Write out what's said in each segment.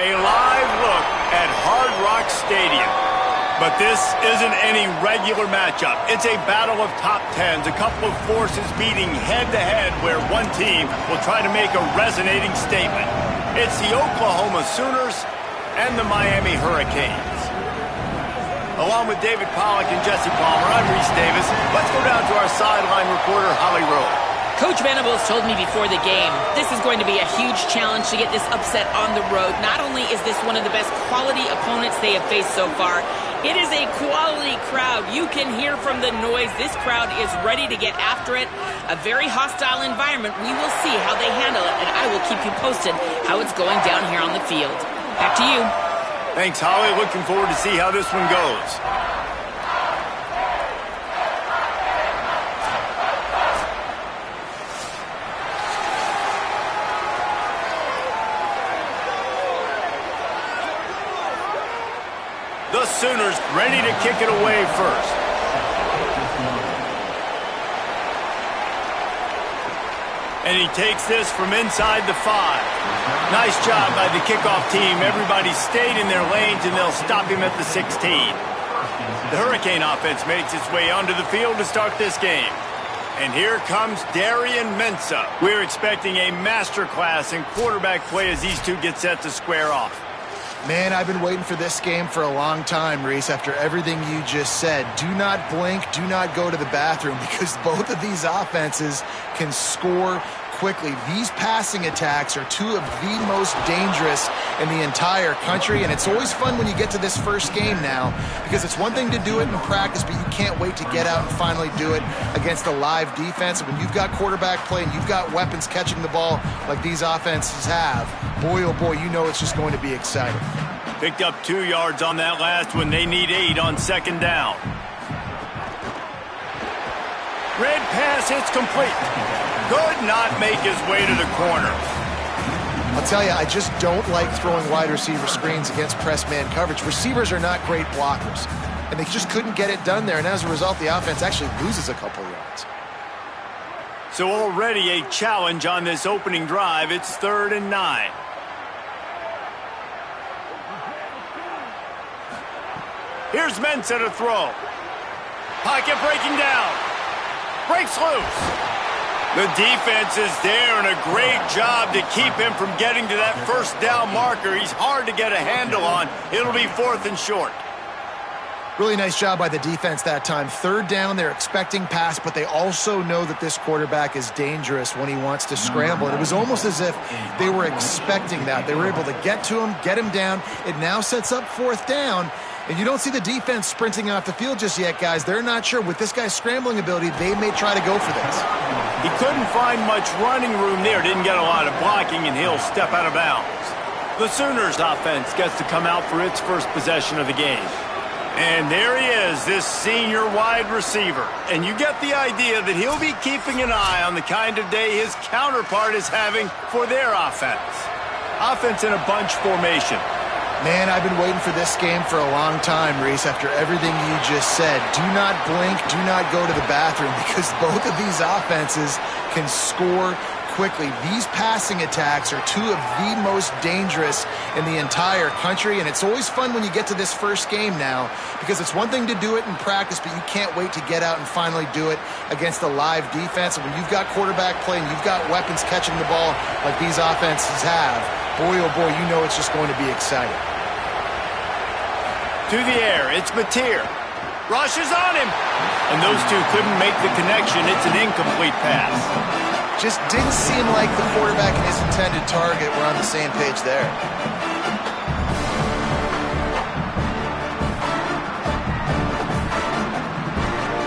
A live look at Hard Rock Stadium. But this isn't any regular matchup. It's a battle of top tens, a couple of forces beating head-to-head where one team will try to make a resonating statement. It's the Oklahoma Sooners and the Miami Hurricanes. Along with David Pollack and Jesse Palmer, I'm Reese Davis. Let's go down to our sideline reporter, Holly Rowe. Coach Venables told me before the game, this is going to be a huge challenge to get this upset on the road. Not only is this one of the best quality opponents they have faced so far, it is a quality crowd. You can hear from the noise. This crowd is ready to get after it. A very hostile environment. We will see how they handle it, and I will keep you posted how it's going down here on the field. Back to you. Thanks, Holly. Looking forward to see how this one goes. The Sooners ready to kick it away first. And he takes this from inside the 5. Nice job by the kickoff team. Everybody stayed in their lanes, and they'll stop him at the 16. The Hurricane offense makes its way onto the field to start this game. And here comes Darian Mensah. We're expecting a masterclass in quarterback play as these two get set to square off. Man, I've been waiting for this game for a long time, Reese, after everything you just said. Do not blink, do not go to the bathroom, because both of these offenses can score quickly. These passing attacks are two of the most dangerous in the entire country, and it's always fun when you get to this first game now, because it's one thing to do it in practice, but you can't wait to get out and finally do it against a live defense. And when you've got quarterback play and you've got weapons catching the ball like these offenses have, boy, oh boy, you know it's just going to be exciting. Picked up 2 yards on that last one. They need 8 on second down. Red pass hits complete. Could not make his way to the corner. I'll tell you, I just don't like throwing wide receiver screens against press man coverage. Receivers are not great blockers, and they just couldn't get it done there, and as a result, the offense actually loses a couple yards. So already a challenge on this opening drive. It's 3rd and 9. Here's Mensah to throw. Pocket breaking down. Breaks loose. The defense is there, and a great job to keep him from getting to that first down marker. He's hard to get a handle on. It'll be 4th and short. Really nice job by the defense that time. 3rd down, they're expecting pass, but they also know that this quarterback is dangerous when he wants to scramble. And it was almost as if they were expecting that. They were able to get to him, get him down. It now sets up 4th down. And you don't see the defense sprinting off the field just yet, guys. They're not sure. With this guy's scrambling ability, they may try to go for this. He couldn't find much running room there. Didn't get a lot of blocking, and he'll step out of bounds. The Sooners offense gets to come out for its first possession of the game. And there he is, this senior wide receiver. And you get the idea that he'll be keeping an eye on the kind of day his counterpart is having for their offense. Offense in a bunch formation. Man, I've been waiting for this game for a long time, Reese, after everything you just said. Do not blink, do not go to the bathroom, because both of these offenses can score quickly. These passing attacks are two of the most dangerous in the entire country, and it's always fun when you get to this first game now, because it's one thing to do it in practice, but you can't wait to get out and finally do it against a live defense. And when you've got quarterback play and you've got weapons catching the ball like these offenses have, boy, oh boy, you know it's just going to be exciting. To the air, it's Mateer. Rushes on him. And those two couldn't make the connection. It's an incomplete pass. Just didn't seem like the quarterback and his intended target were on the same page there.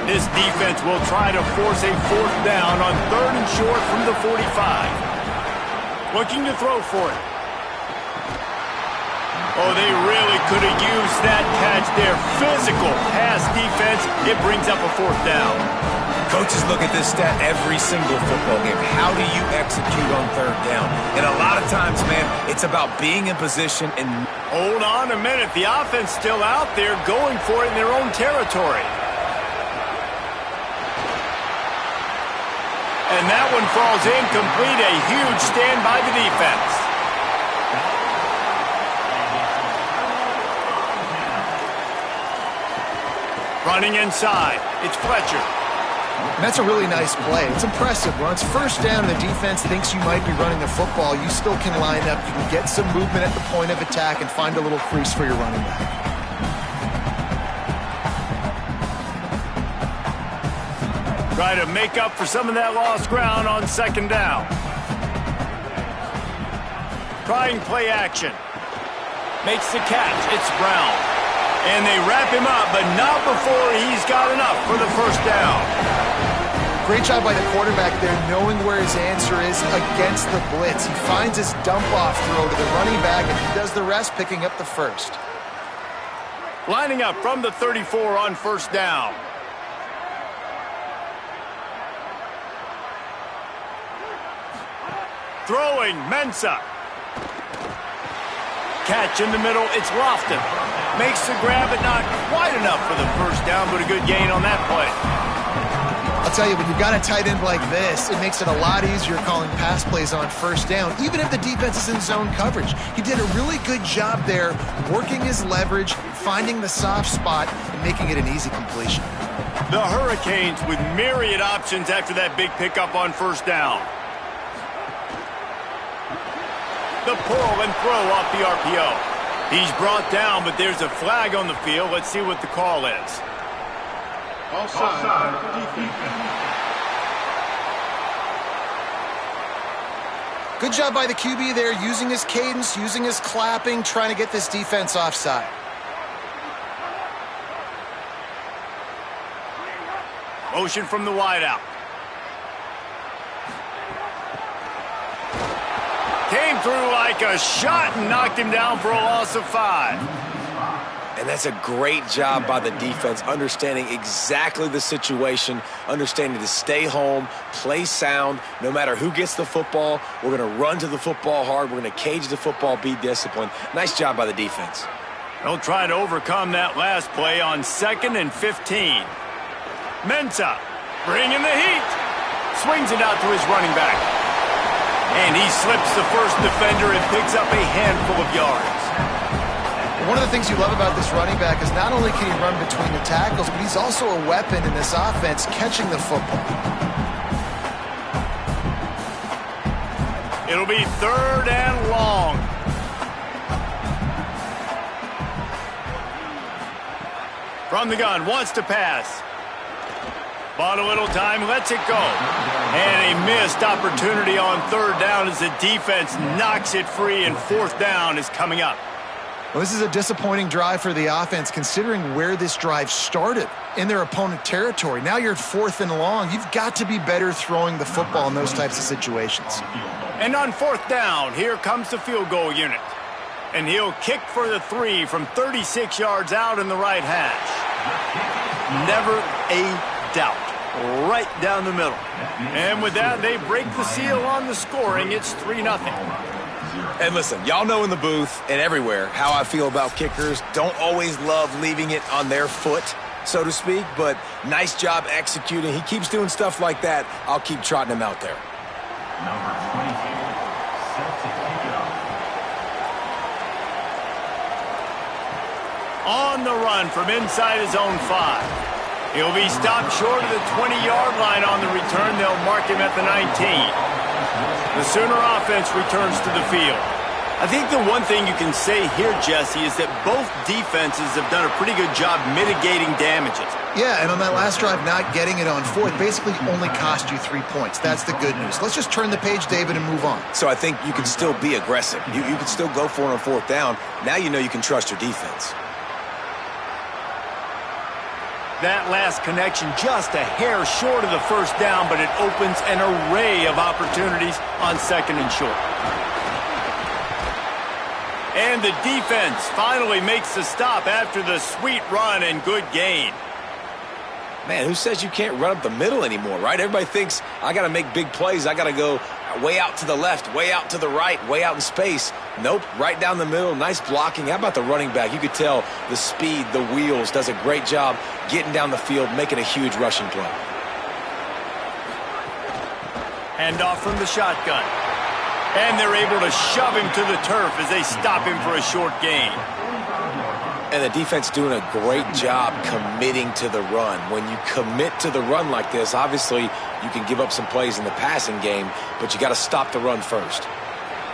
This defense will try to force a 4th down on 3rd and short from the 45. Looking to throw for it. Oh, they really could have used that catch there. Physical pass defense. It brings up a 4th down. Coaches look at this stat every single football game. How do you execute on 3rd down? And a lot of times, man, it's about being in position and... Hold on a minute. The offense still out there going for it in their own territory. And that one falls incomplete. A huge stand by the defense. Running inside, it's Fletcher. And that's a really nice play. It's impressive. When it's first down and the defense thinks you might be running the football, you still can line up. You can get some movement at the point of attack and find a little crease for your running back. Try to make up for some of that lost ground on second down. Trying play action. Makes the catch. It's Brown. And they wrap him up, but not before he's got enough for the first down. Great job by the quarterback there, knowing where his answer is against the blitz. He finds his dump-off throw to the running back, and he does the rest, picking up the first. Lining up from the 34 on first down. Throwing, Mensah. Catch in the middle, it's Lofton. Makes the grab, but not quite enough for the first down, but a good gain on that play. I'll tell you, when you've got a tight end like this, it makes it a lot easier calling pass plays on first down, even if the defense is in zone coverage. He did a really good job there, working his leverage, finding the soft spot, and making it an easy completion. The Hurricanes with myriad options after that big pickup on first down. The pull and throw off the RPO. He's brought down, but there's a flag on the field. Let's see what the call is. Offside. Good job by the QB there, using his cadence, using his clapping, trying to get this defense offside. Motion from the wideout. Came through like a shot and knocked him down for a loss of 5. And that's a great job by the defense, understanding exactly the situation, understanding to stay home, play sound. No matter who gets the football, we're going to run to the football hard. We're going to cage the football, be disciplined. Nice job by the defense. They'll try to overcome that last play on 2nd and 15. Mensah bringing the heat. Swings it out to his running back. And he slips the first defender and picks up a handful of yards. One of the things you love about this running back is not only can he run between the tackles, but he's also a weapon in this offense, catching the football. It'll be 3rd and long. From the gun, wants to pass. Bought a little time, lets it go. And a missed opportunity on 3rd down as the defense knocks it free, and 4th down is coming up. Well, this is a disappointing drive for the offense, considering where this drive started, in their opponent territory. Now you're at 4th and long. You've got to be better throwing the football in those types of situations. And on 4th down, here comes the field goal unit. And he'll kick for the 3 from 36 yards out in the right hash. Never a doubt. Right down the middle. And with that, they break the seal on the scoring. It's 3-0. And listen, y'all know in the booth and everywhere how I feel about kickers. Don't always love leaving it on their foot, so to speak, but nice job executing. He keeps doing stuff like that. I'll keep trotting him out there. Number 22, set to kick it off. On the run from inside his own 5. He'll be stopped short of the 20-yard line on the return. They'll mark him at the 19. The Sooner offense returns to the field. I think the one thing you can say here, Jesse, is that both defenses have done a pretty good job mitigating damages. Yeah, and on that last drive, not getting it on 4th basically only cost you 3 points. That's the good news. Let's just turn the page, David, and move on. So I think you can still be aggressive. You can still go for it on 4th down. Now you know you can trust your defense. That last connection just a hair short of the first down, but it opens an array of opportunities on 2nd and short. And the defense finally makes the stop after the sweet run and good gain. Man, who says you can't run up the middle anymore, right? Everybody thinks I got to make big plays. I got to go way out to the left, way out to the right, way out in space. Nope, right down the middle. Nice blocking. How about the running back? You could tell the speed, the wheels, does a great job getting down the field, making a huge rushing play. Handoff from the shotgun. And they're able to shove him to the turf as they stop him for a short gain. And the defense doing a great job committing to the run. When you commit to the run like this, obviously you can give up some plays in the passing game, but you got to stop the run first.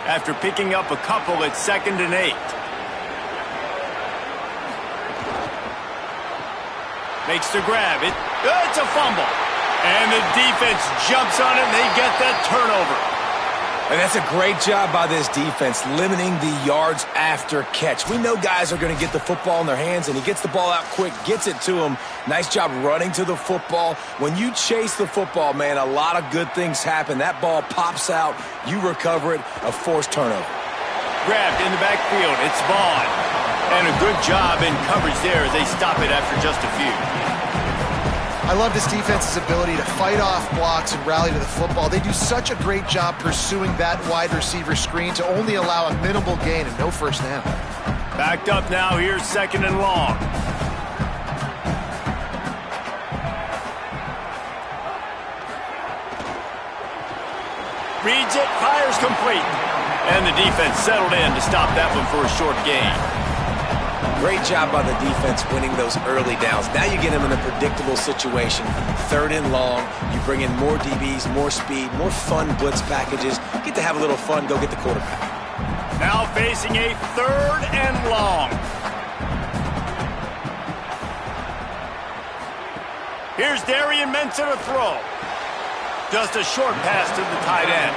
After picking up a couple, it's 2nd and 8. Makes the grab. It's a fumble. And the defense jumps on it, and they get that turnover. And that's a great job by this defense, limiting the yards after catch. We know guys are going to get the football in their hands, and he gets the ball out quick, gets it to him. Nice job running to the football. When you chase the football, man, a lot of good things happen. That ball pops out, you recover it, a forced turnover. Grabbed in the backfield. It's Vaughn. And a good job in coverage there as they stop it after just a few. I love this defense's ability to fight off blocks and rally to the football. They do such a great job pursuing that wide receiver screen to only allow a minimal gain and no first down. Backed up now. Here's 2nd and long. Reads it, fires complete. And the defense settled in to stop that one for a short gain. Great job by the defense winning those early downs. Now you get them in a predictable situation. 3rd and long. You bring in more DBs, more speed, more fun blitz packages. Get to have a little fun. Go get the quarterback. Now facing a 3rd and long. Here's Darian Mensah to throw. Just a short pass to the tight end.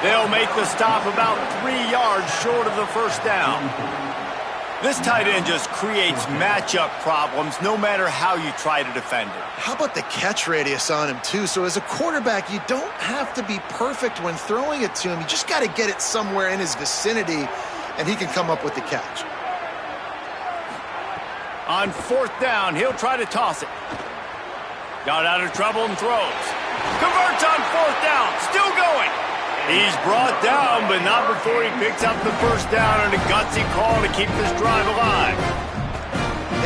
They'll make the stop about 3 yards short of the first down. This tight end just creates matchup problems no matter how you try to defend it. How about the catch radius on him, too? So as a quarterback, you don't have to be perfect when throwing it to him. You just got to get it somewhere in his vicinity, and he can come up with the catch. On 4th down, he'll try to toss it. Got out of trouble and throws. Converts on 4th down. Still going. He's brought down, but not before he picks up the first down and a gutsy call to keep this drive alive.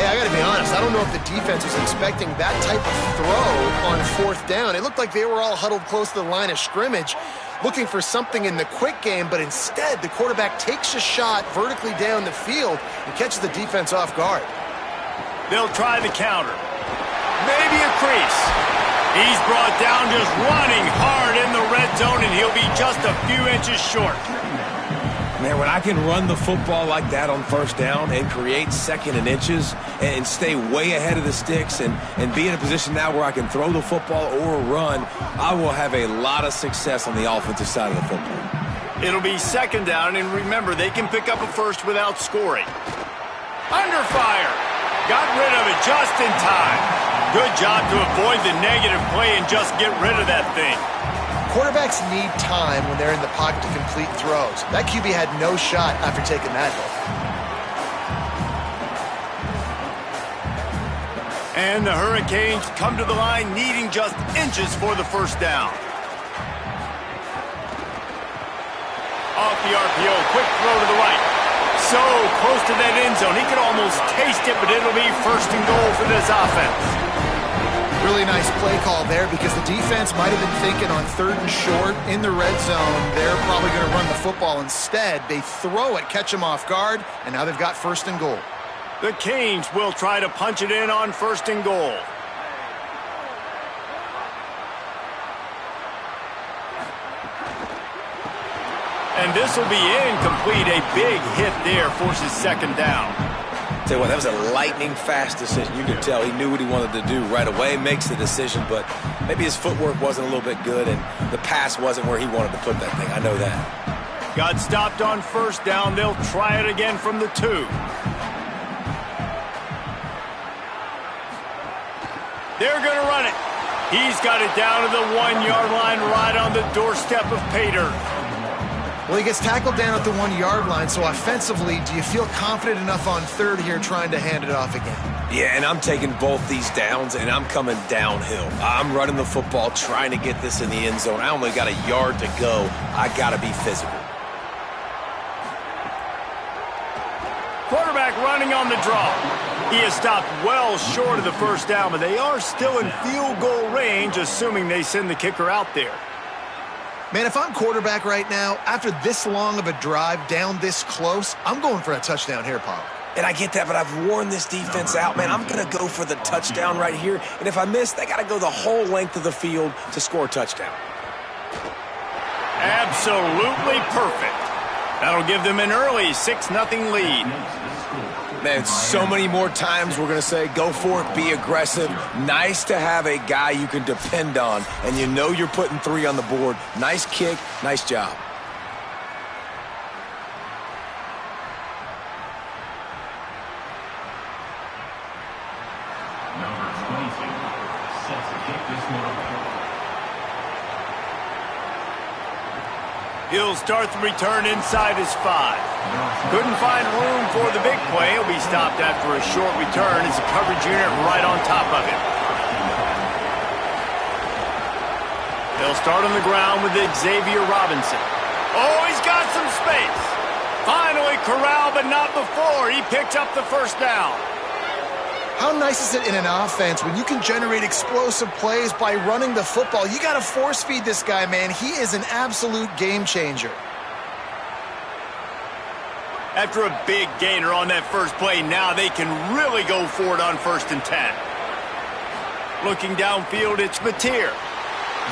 Hey, I got to be honest. I don't know if the defense was expecting that type of throw on 4th down. It looked like they were all huddled close to the line of scrimmage, looking for something in the quick game, but instead the quarterback takes a shot vertically down the field and catches the defense off guard. They'll try the counter. Maybe a crease. He's brought down just running hard in the red zone, and he'll be just a few inches short. Man, when I can run the football like that on 1st down and create 2nd and inches and stay way ahead of the sticks and be in a position now where I can throw the football or run, I will have a lot of success on the offensive side of the football. It'll be 2nd down, and remember, they can pick up a first without scoring. Under fire. Got rid of it just in time. Good job to avoid the negative play and just get rid of that thing. Quarterbacks need time when they're in the pocket to complete throws. That QB had no shot after taking that hit. And the Hurricanes come to the line needing just inches for the first down. Off the RPO, quick throw to the right. So close to that end zone. He could almost taste it, but it'll be 1st and goal for this offense. Really nice play call there because the defense might have been thinking on 3rd and short in the red zone. They're probably going to run the football instead. They throw it, catch him off guard, and now they've got 1st and goal. The Canes will try to punch it in on 1st and goal. And this will be incomplete. A big hit there forces 2nd down. Tell you what, that was a lightning-fast decision. You could tell he knew what he wanted to do right away, makes the decision, but maybe his footwork wasn't a little bit good, and the pass wasn't where he wanted to put that thing. I know that. Got stopped on 1st down. They'll try it again from the 2. They're going to run it. He's got it down to the 1-yard line right on the doorstep of pay dirt. Well, he gets tackled down at the 1-yard line, so offensively, do you feel confident enough on 3rd here trying to hand it off again? Yeah, and I'm taking both these downs, and I'm coming downhill. I'm running the football, trying to get this in the end zone. I only got a yard to go. I got to be physical. Quarterback running on the draw. He has stopped well short of the first down, but they are still in field goal range, assuming they send the kicker out there. Man, if I'm quarterback right now, after this long of a drive down this close, I'm going for a touchdown here, Paul. And I get that, but I've worn this defense out, man. I'm going to go for the touchdown right here. And if I miss, they got to go the whole length of the field to score a touchdown. Absolutely perfect. That'll give them an early 6-0 lead. Man, so many more times we're going to say, go for it, be aggressive. Nice to have a guy you can depend on, and you know you're putting 3 on the board. Nice kick, nice job. Number 22 sets to kick this one away. He'll start the return inside his 5. Couldn't find room for the big play. He'll be stopped after a short return as the coverage unit right on top of him. They'll start on the ground with Xavier Robinson. Oh, he's got some space. Finally corralled, but not before. He picked up the first down. How nice is it in an offense when you can generate explosive plays by running the football? You got to force feed this guy, man. He is an absolute game changer. After a big gainer on that first play, now they can really go for it on 1st and 10. Looking downfield, it's Mateer.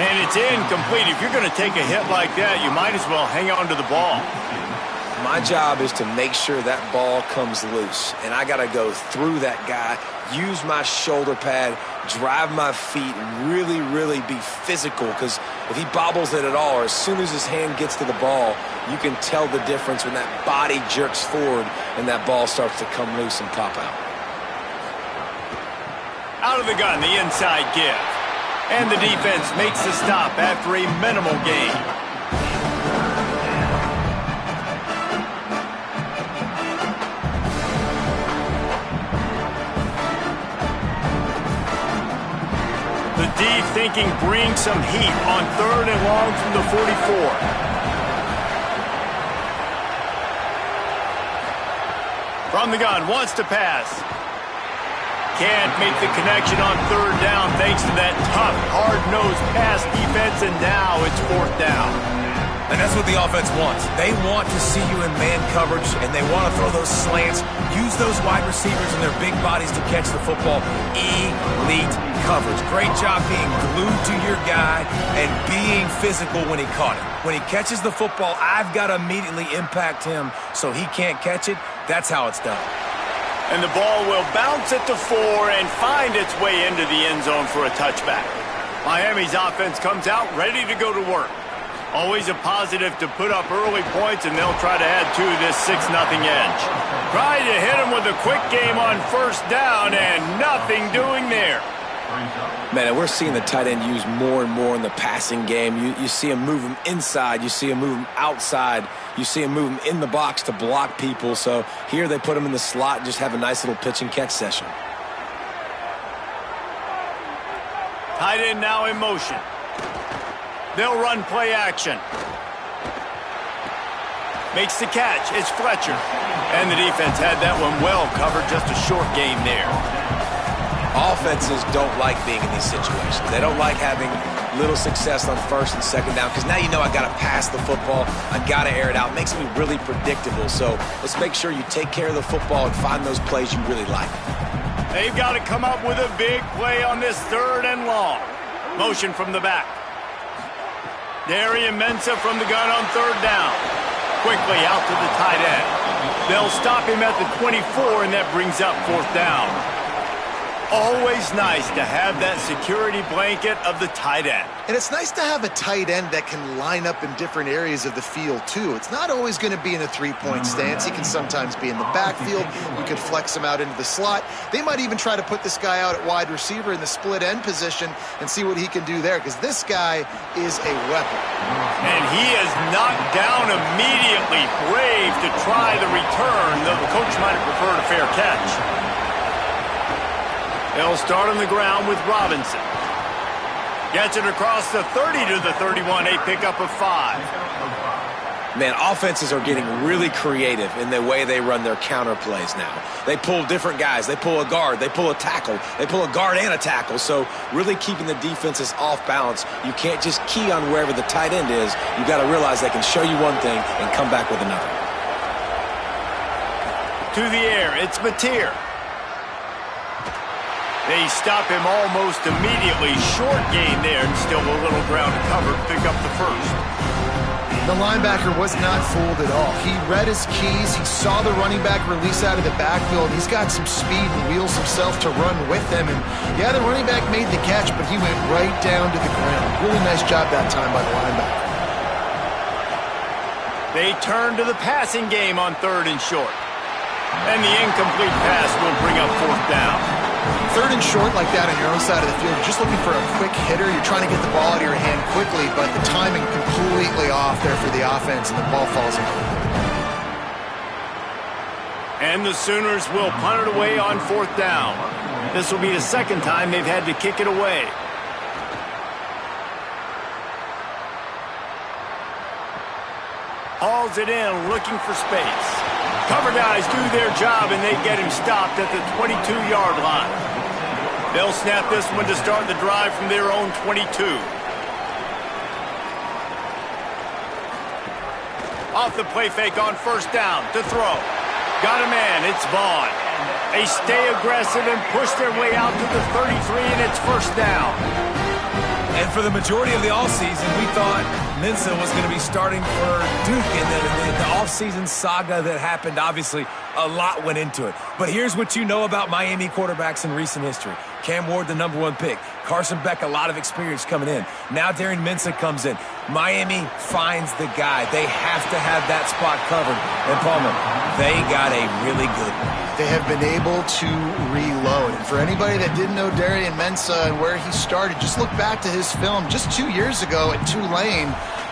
And it's incomplete. If you're going to take a hit like that, you might as well hang on to the ball. My job is to make sure that ball comes loose, and I got to go through that guy, use my shoulder pad, drive my feet, and really, really be physical, because if he bobbles it at all, or as soon as his hand gets to the ball, you can tell the difference when that body jerks forward and that ball starts to come loose and pop out. Out of the gun, the inside give. And the defense makes the stop after a minimal gain. The deep thinking brings some heat on 3rd and long from the 44. From the gun, wants to pass. Can't make the connection on 3rd down thanks to that tough, hard-nosed pass defense, and now it's 4th down. And that's what the offense wants. They want to see you in man coverage, and they want to throw those slants, use those wide receivers and their big bodies to catch the football. Elite coverage. Great job being glued to your guy and being physical when he caught it. When he catches the football, I've got to immediately impact him so he can't catch it. That's how it's done. And the ball will bounce at the 4 and find its way into the end zone for a touchback. Miami's offense comes out ready to go to work. Always a positive to put up early points, and they'll try to add to this 6-0 edge. Try to hit him with a quick game on 1st down, and nothing doing there. Man, we're seeing the tight end used more and more in the passing game. You see him move him inside. You see him move him outside. You see him move him in the box to block people. So here they put him in the slot and just have a nice little pitch and catch session. Tight end now in motion. They'll run play action. Makes the catch. It's Fletcher. And the defense had that one well covered. Just a short gain there. Offenses don't like being in these situations. They don't like having little success on 1st and 2nd down, because now you know I got to pass the football. I got to air it out. It makes me really predictable. So let's make sure you take care of the football and find those plays you really like. They've got to come up with a big play on this 3rd and long. Motion from the back. Darian Mensah from the gun on 3rd down. Quickly out to the tight end. They'll stop him at the 24, and that brings up 4th down. Always nice to have that security blanket of the tight end. And it's nice to have a tight end that can line up in different areas of the field, too. It's not always going to be in a 3-point stance. He can sometimes be in the backfield. You could flex him out into the slot. They might even try to put this guy out at wide receiver in the split end position and see what he can do there, because this guy is a weapon. And he is knocked down immediately. Brave to try the return, though the coach might have preferred a fair catch. They'll start on the ground with Robinson. Gets it across the 30 to the 31, a pickup of 5. Man, offenses are getting really creative in the way they run their counter plays now. They pull different guys. They pull a guard. They pull a tackle. They pull a guard and a tackle. So really keeping the defenses off balance. You can't just key on wherever the tight end is. You got to realize they can show you one thing and come back with another. to the air. It's Mateer. They stop him almost immediately. Short gain there, and still a little ground to cover to pick up the first. The linebacker was not fooled at all. He read his keys. He saw the running back release out of the backfield. He's got some speed and wheels himself to run with him. And yeah, the running back made the catch, but he went right down to the ground. Really nice job that time by the linebacker. They turn to the passing game on 3rd and short. And the incomplete pass will bring up 4th down. 3rd and short like that on your own side of the field, you're just looking for a quick hitter. You're trying to get the ball out of your hand quickly, but the timing completely off there for the offense, and the ball falls incomplete. And the Sooners will punt it away on 4th down. This will be the second time they've had to kick it away. Hauls it in, looking for space. Cover guys do their job, and they get him stopped at the 22-yard line. They'll snap this one to start the drive from their own 22. Off the play fake on 1st down to throw. Got a man, it's Vaughn. They stay aggressive and push their way out to the 33, and it's 1st down. And for the majority of the offseason, we thought Mensah was going to be starting for Duke. And the offseason saga that happened, obviously, a lot went into it. But here's what you know about Miami quarterbacks in recent history. Cam Ward, the #1 pick. Carson Beck, a lot of experience coming in. Now Darian Mensah comes in. Miami finds the guy. They have to have that spot covered. And Palmer, they got a really good one. They have been able to reload. And for anybody that didn't know Darian Mensah and where he started, just look back to his film just 2 years ago at Tulane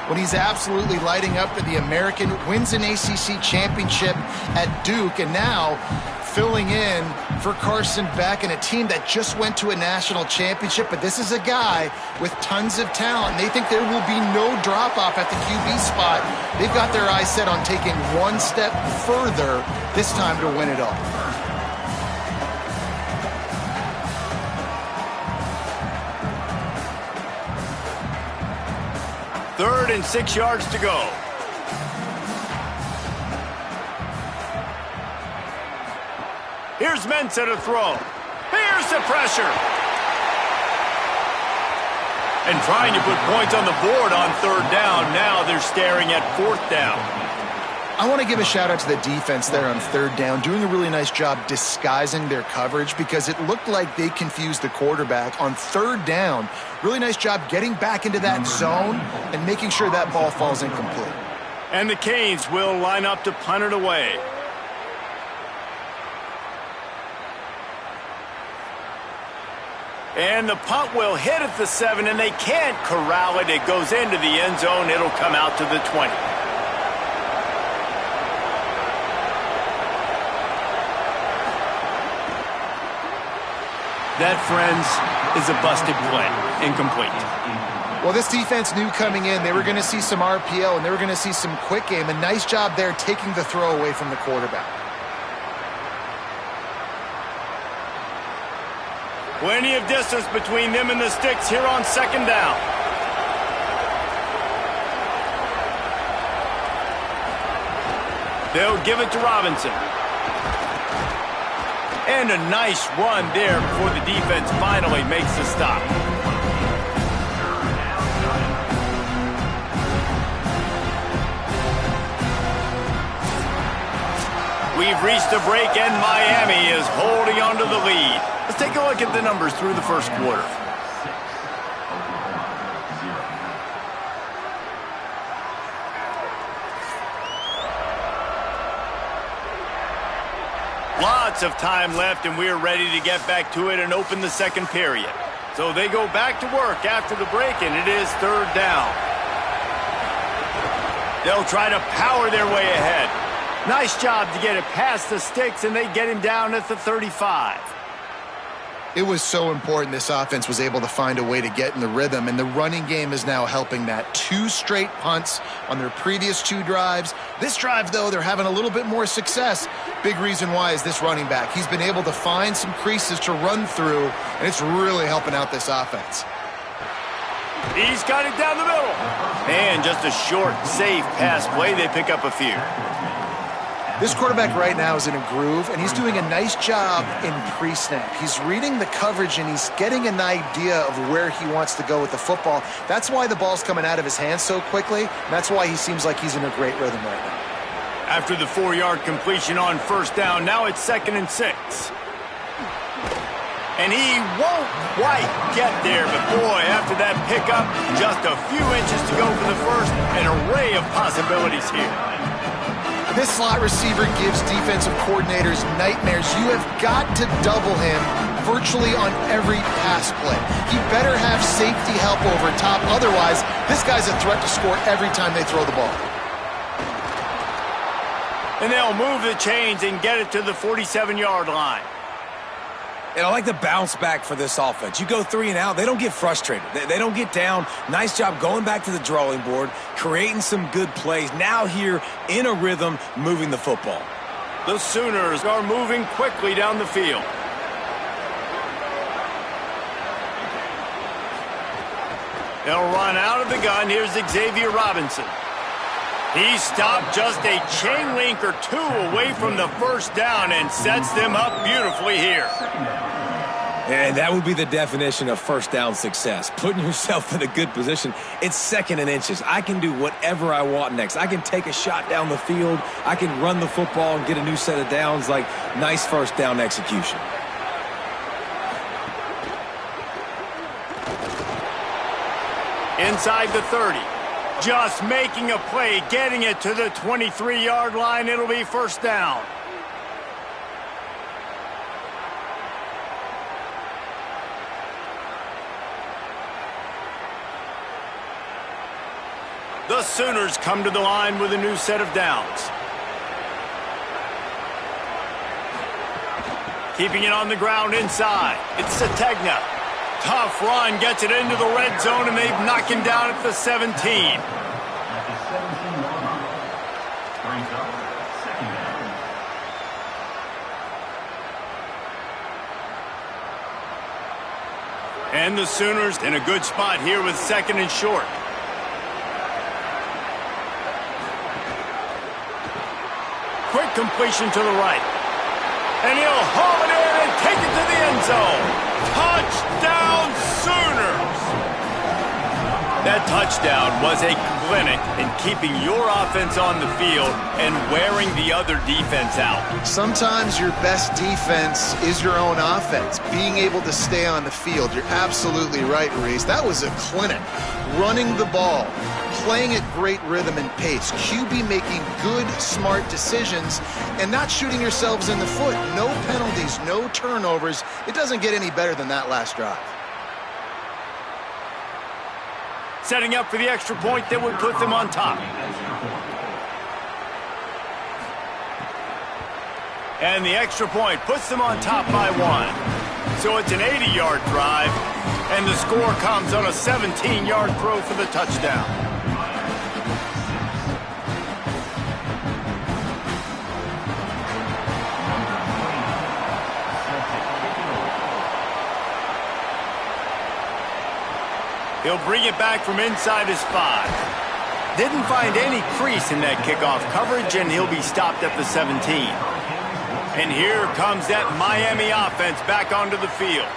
when he's absolutely lighting up for the American, wins an ACC championship at Duke, and now filling in for Carson Beck and a team that just went to a national championship. But this is a guy with tons of talent, and they think there will be no drop-off at the QB spot. They've got their eyes set on taking one step further this time to win it all. Third and 6 yards to go. Here's Mensah to throw. Here's the pressure. And trying to put points on the board on 3rd down. Now they're staring at 4th down. I want to give a shout out to the defense there on 3rd down, doing a really nice job disguising their coverage because it looked like they confused the quarterback on 3rd down. Really nice job getting back into that zone and making sure that ball falls incomplete. And the Canes will line up to punt it away. And the punt will hit at the 7, and they can't corral it. It goes into the end zone. It'll come out to the 20. That, friends, is a busted play. Incomplete. Well, this defense knew coming in they were going to see some RPO and they were going to see some quick game. A nice job there taking the throw away from the quarterback. Plenty of distance between them and the sticks here on 2nd down. They'll give it to Robinson. And a nice run there before the defense finally makes the stop. We've reached a break, and Miami is holding on to the lead. Let's take a look at the numbers through the 1st quarter. Lots of time left, and we're ready to get back to it and open the 2nd period. So they go back to work after the break, and it is 3rd down. They'll try to power their way ahead. Nice job to get it past the sticks, and they get him down at the 35. It was so important this offense was able to find a way to get in the rhythm, and the running game is now helping that. 2 straight punts on their previous 2 drives. This drive, though, they're having a little bit more success. Big reason why is this running back. He's been able to find some creases to run through, and it's really helping out this offense. He's got it down the middle. And just a short, safe pass play. They pick up a few. This quarterback right now is in a groove, and he's doing a nice job in pre-snap. He's reading the coverage, and he's getting an idea of where he wants to go with the football. That's why the ball's coming out of his hands so quickly, and that's why he seems like he's in a great rhythm right now. After the 4-yard completion on first down, now it's 2nd and 6. And he won't quite get there, but boy, after that pickup, just a few inches to go for the first, an array of possibilities here. This slot receiver gives defensive coordinators nightmares. You have got to double him virtually on every pass play. He better have safety help over top. Otherwise, this guy's a threat to score every time they throw the ball. And they'll move the chains and get it to the 47-yard line. And I like the bounce back for this offense. You go 3 and out, they don't get frustrated. They don't get down. Nice job going back to the drawing board, creating some good plays. Now here in a rhythm, moving the football. The Sooners are moving quickly down the field. They'll run out of the gun. Here's Xavier Robinson. He stopped just a chain link or two away from the first down and sets them up beautifully here. And that would be the definition of first down success, putting yourself in a good position. It's 2nd and inches. I can do whatever I want next. I can take a shot down the field. I can run the football and get a new set of downs. Like, nice first down execution. Inside the 30. Just making a play, getting it to the 23-yard line. It'll be first down. The Sooners come to the line with a new set of downs. Keeping it on the ground inside. It's Sategna. Tough run, gets it into the red zone, and they've knocked him down at the 17. At the 17-yard line. Brings up 2nd down. And the Sooners in a good spot here with 2nd and short. Quick completion to the right. And he'll haul it in and take it to the end zone. Touchdown, Sooners! That touchdown was a clinic in keeping your offense on the field and wearing the other defense out. Sometimes your best defense is your own offense, being able to stay on the field. You're absolutely right, Reese. That was a clinic. Running the ball, playing at great rhythm and pace, QB making good, smart decisions, and not shooting yourselves in the foot. No penalties, no turnovers. It doesn't get any better than that last drive. Setting up for the extra point that would put them on top. And the extra point puts them on top by 1. So it's an 80-yard drive, and the score comes on a 17-yard throw for the touchdown. He'll bring it back from inside his 5. Didn't find any crease in that kickoff coverage, and he'll be stopped at the 17. And here comes that Miami offense back onto the field.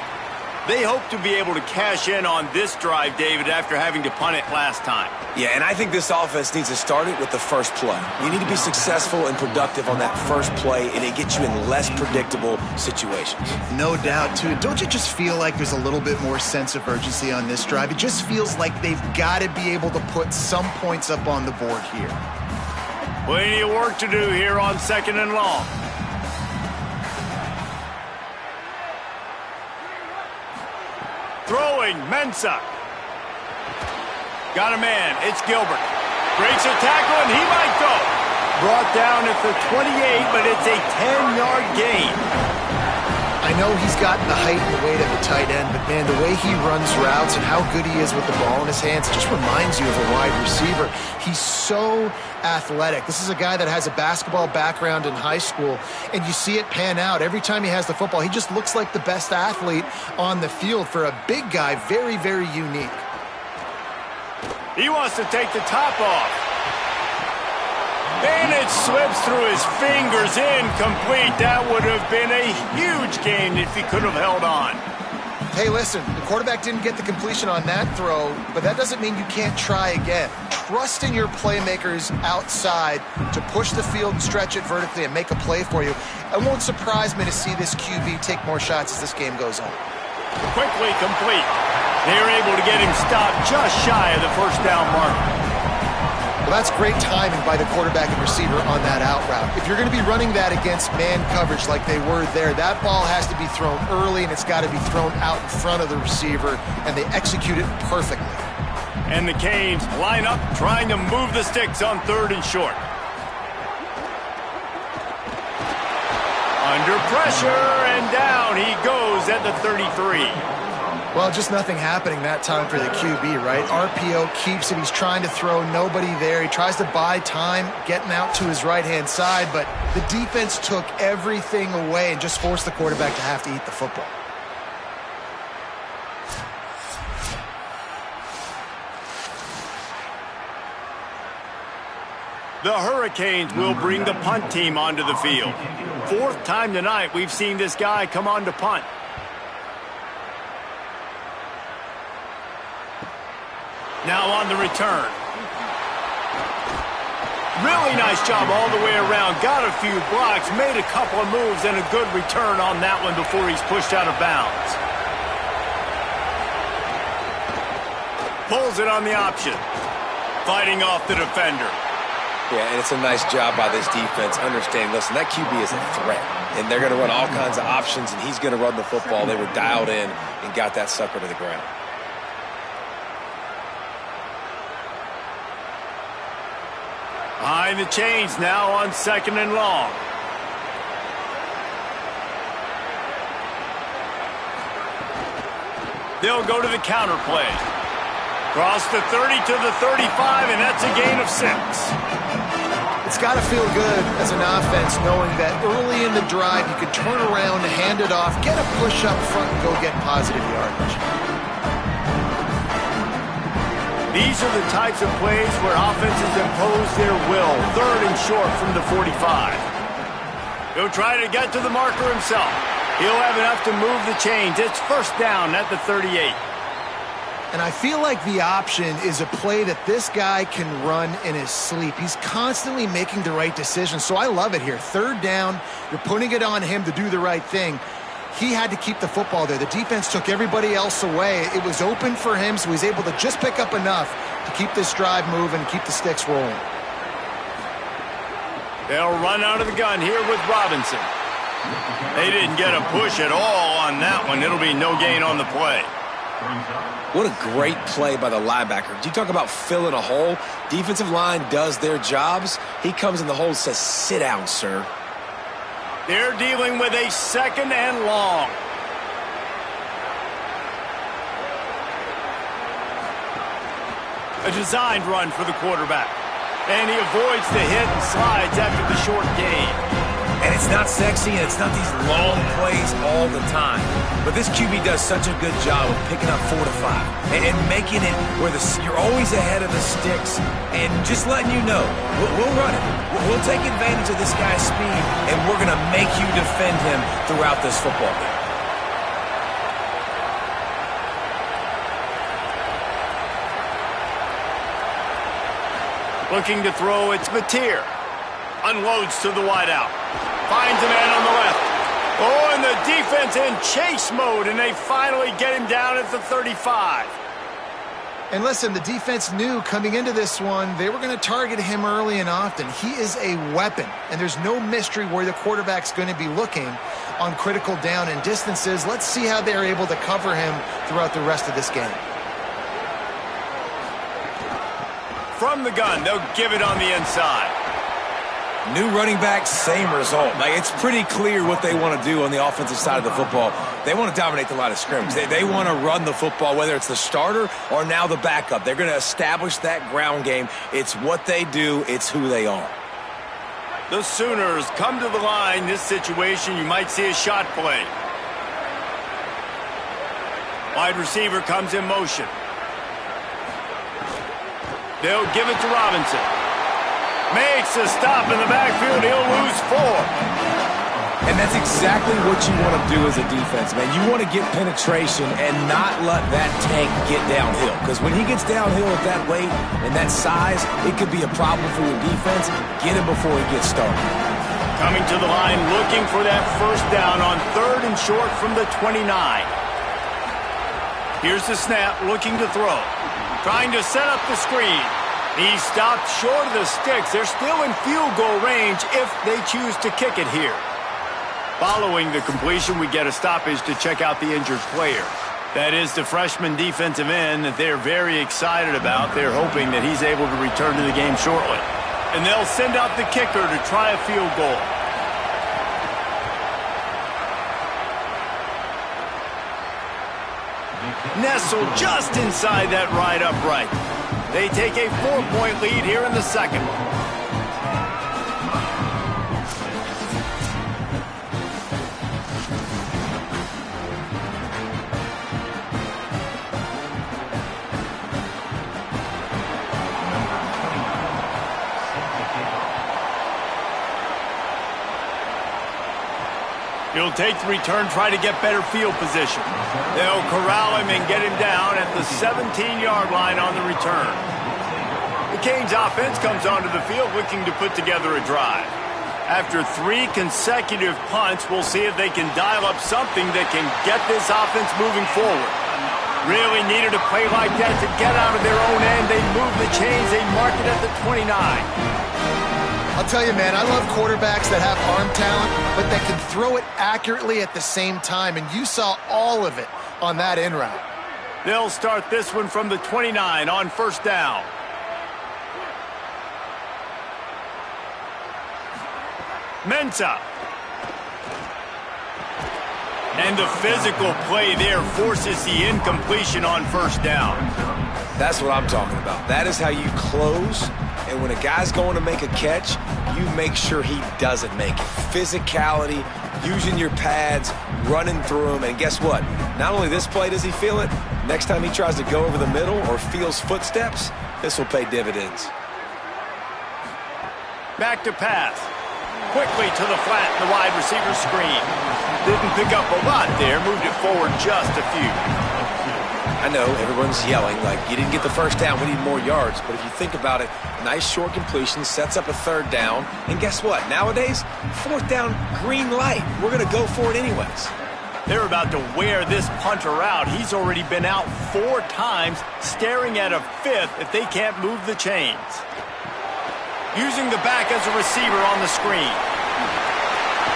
They hope to be able to cash in on this drive, David, after having to punt it last time. Yeah, and I think this offense needs to start it with the first play. You need to be successful and productive on that first play, and it gets you in less predictable situations. No doubt, too. Don't you just feel like there's a little bit more sense of urgency on this drive? It just feels like they've got to be able to put some points up on the board here. Plenty of work to do here on 2nd and long. Throwing, Mensah. Got a man, it's Gilbert. Breaks a tackle, and he might go. Brought down at the 28, but it's a 10-yard gain. I know he's got the height and the weight of a tight end, but, man, the way he runs routes and how good he is with the ball in his hands just reminds you of a wide receiver. He's so athletic. This is a guy that has a basketball background in high school, and you see it pan out. Every time he has the football, he just looks like the best athlete on the field. For a big guy, very, very unique. He wants to take the top off. And it slips through his fingers, incomplete. That would have been a huge gain if he could have held on. Hey, listen, the quarterback didn't get the completion on that throw, but that doesn't mean you can't try again. Trust in your playmakers outside to push the field and stretch it vertically and make a play for you. It won't surprise me to see this QB take more shots as this game goes on. Quickly complete. They're able to get him stopped just shy of the first down mark. Well, that's great timing by the quarterback and receiver on that out route. If you're going to be running that against man coverage like they were there, that ball has to be thrown early, and it's got to be thrown out in front of the receiver, and they execute it perfectly. And the Canes line up, trying to move the sticks on 3rd and short. Under pressure, and down he goes at the 33. Well, just nothing happening that time for the QB, right? RPO keeps it. He's trying to throw, nobody there. He tries to buy time, getting out to his right-hand side, but the defense took everything away and just forced the quarterback to have to eat the football. The Hurricanes will bring the punt team onto the field. 4th time tonight we've seen this guy come on to punt. Now on the return. Really nice job all the way around. Got a few blocks, made a couple of moves, and a good return on that one before he's pushed out of bounds. Pulls it on the option. Fighting off the defender. Yeah, and it's a nice job by this defense. Understand, listen, that QB is a threat. And they're going to run all kinds of options, and he's going to run the football. They were dialed in and got that sucker to the ground. Behind the chains now on 2nd and long. They'll go to the counter play. Cross the 30 to the 35, and that's a gain of 6. It's got to feel good as an offense knowing that early in the drive you could turn around, hand it off, get a push up front, and go get positive yardage. These are the types of plays where offenses impose their will. 3rd and short from the 45. He'll try to get to the marker himself. He'll have enough to move the chains. It's 1st down at the 38. And I feel like the option is a play that this guy can run in his sleep. He's constantly making the right decision, so I love it here. 3rd down, you're putting it on him to do the right thing. He had to keep the football there. The defense took everybody else away. It was open for him, so he's able to just pick up enough to keep this drive moving, keep the sticks rolling. They'll run out of the gun here with Robinson. They didn't get a push at all on that one. It'll be no gain on the play. What a great play by the linebacker. Do you talk about filling a hole? Defensive line does their jobs. He comes in the hole and says, sit down, sir. They're dealing with a 2nd and long. A designed run for the quarterback. And he avoids the hit and slides after the short gain. And it's not sexy, and it's not these long plays all the time. But this QB does such a good job of picking up 4 to 5 and making it where you're always ahead of the sticks and just letting you know, we'll run it. We'll take advantage of this guy's speed, and we're going to make you defend him throughout this football game. Looking to throw, it's Mateer. Unloads to the wideout. Finds a man on the left. Oh, and the defense in chase mode, and they finally get him down at the 35. And listen, the defense knew coming into this one, they were going to target him early and often. He is a weapon, and there's no mystery where the quarterback's going to be looking on critical down and distances. Let's see how they're able to cover him throughout the rest of this game. From the gun, they'll give it on the inside. New running back, same result. Like, it's pretty clear what they want to do on the offensive side of the football. They want to dominate the line of scrimmage. They want to run the football, whether it's the starter or now the backup. They're going to establish that ground game. It's what they do. It's who they are. The Sooners come to the line. This situation, you might see a shot play. Wide receiver comes in motion. They'll give it to Robinson. Makes a stop in the backfield. He'll lose 4. And that's exactly what you want to do as a defense, man. You want to get penetration and not let that tank get downhill. Because when he gets downhill at that weight and that size, it could be a problem for your defense. Get him before he gets started. Coming to the line, looking for that first down on 3rd and short from the 29. Here's the snap, looking to throw. Trying to set up the screen. He stopped short of the sticks. They're still in field goal range if they choose to kick it here. Following the completion, we get a stoppage to check out the injured player. That is the freshman defensive end that they're very excited about. They're hoping that he's able to return to the game shortly. And they'll send out the kicker to try a field goal. Nestled just inside that right upright. They take a 4-point lead here in the second. He'll take the return, try to get better field position. They'll corral him and get him down at the 17-yard line on the return. The Canes offense comes onto the field looking to put together a drive. After 3 consecutive punts, we'll see if they can dial up something that can get this offense moving forward. Really needed a play like that to get out of their own end. They move the chains. They mark it at the 29. I'll tell you, man, I love quarterbacks that have arm talent, but that can throw it accurately at the same time, and you saw all of it on that in route. They'll start this one from the 29 on first down. Mensah. And the physical play there forces the incompletion on first down. That's what I'm talking about. That is how you close. And when a guy's going to make a catch, you make sure he doesn't make it. Physicality, using your pads, running through them. And guess what? Not only this play does he feel it, next time he tries to go over the middle or feels footsteps, this will pay dividends. Back to pass. Quickly to the flat, the wide receiver screen. Didn't pick up a lot there, moved it forward just a few. I know everyone's yelling like, you didn't get the first down, we need more yards. But if you think about it, nice short completion, sets up a 3rd down. And guess what? Nowadays, 4th down, green light. We're going to go for it anyways. They're about to wear this punter out. He's already been out 4 times, staring at a 5th if they can't move the chains. Using the back as a receiver on the screen.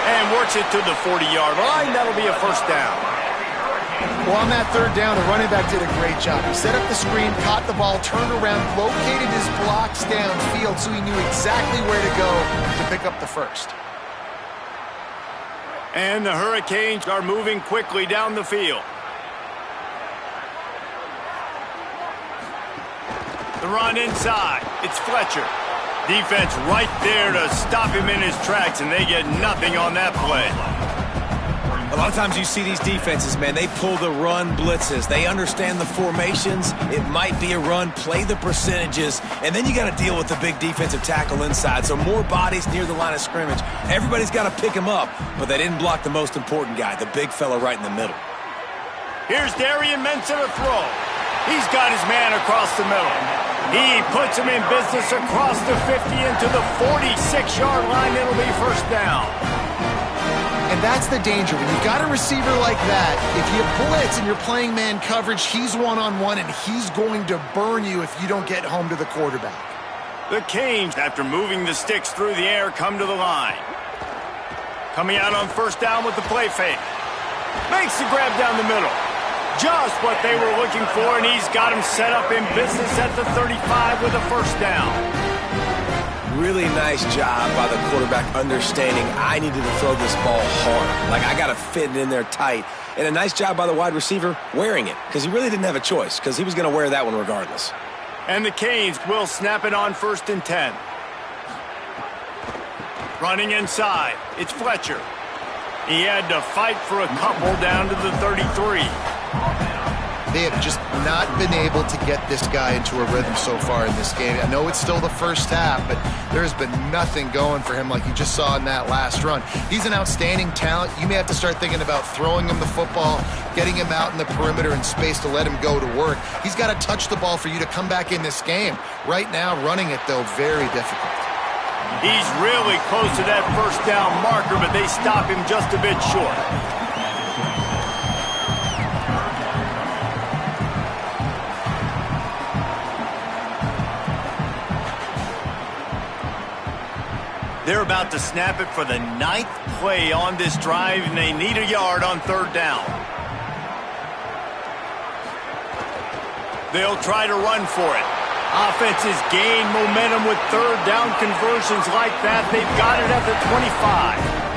And works it to the 40-yard line. That'll be a first down. Well, on that 3rd down, the running back did a great job. He set up the screen, caught the ball, turned around, located his blocks downfield so he knew exactly where to go to pick up the first. And the Hurricanes are moving quickly down the field. The run inside. It's Fletcher. Defense right there to stop him in his tracks, and they get nothing on that play. A lot of times you see these defenses, man, they pull the run blitzes. They understand the formations. It might be a run, play the percentages, and then you got to deal with the big defensive tackle inside. So more bodies near the line of scrimmage. Everybody's got to pick him up, but they didn't block the most important guy, the big fella right in the middle. Here's Darian Mensah to throw. He's got his man across the middle. He puts him in business across the 50 into the 46-yard line. It'll be first down. And that's the danger. When you've got a receiver like that, if you blitz and you're playing man coverage, he's one-on-one, and he's going to burn you if you don't get home to the quarterback. The Canes, after moving the sticks through the air, come to the line. Coming out on first down with the play fake. Makes the grab down the middle. Just what they were looking for, and he's got him set up in business at the 35 with a first down. Really nice job by the quarterback understanding I needed to throw this ball hard. Like, I got to fit it in there tight. And a nice job by the wide receiver wearing it, because he really didn't have a choice, because he was going to wear that one regardless. And the Canes will snap it on 1st and 10. Running inside, it's Fletcher. He had to fight for a couple down to the 33. They have just not been able to get this guy into a rhythm so far in this game. I know it's still the first half, but there has been nothing going for him like you just saw in that last run. He's an outstanding talent. You may have to start thinking about throwing him the football, getting him out in the perimeter in space to let him go to work. He's got to touch the ball for you to come back in this game. Right now, running it, though, very difficult. He's really close to that first down marker, but they stop him just a bit short. They're about to snap it for the 9th play on this drive, and they need a yard on 3rd down. They'll try to run for it. Offenses gain momentum with 3rd down conversions like that. They've got it at the 25.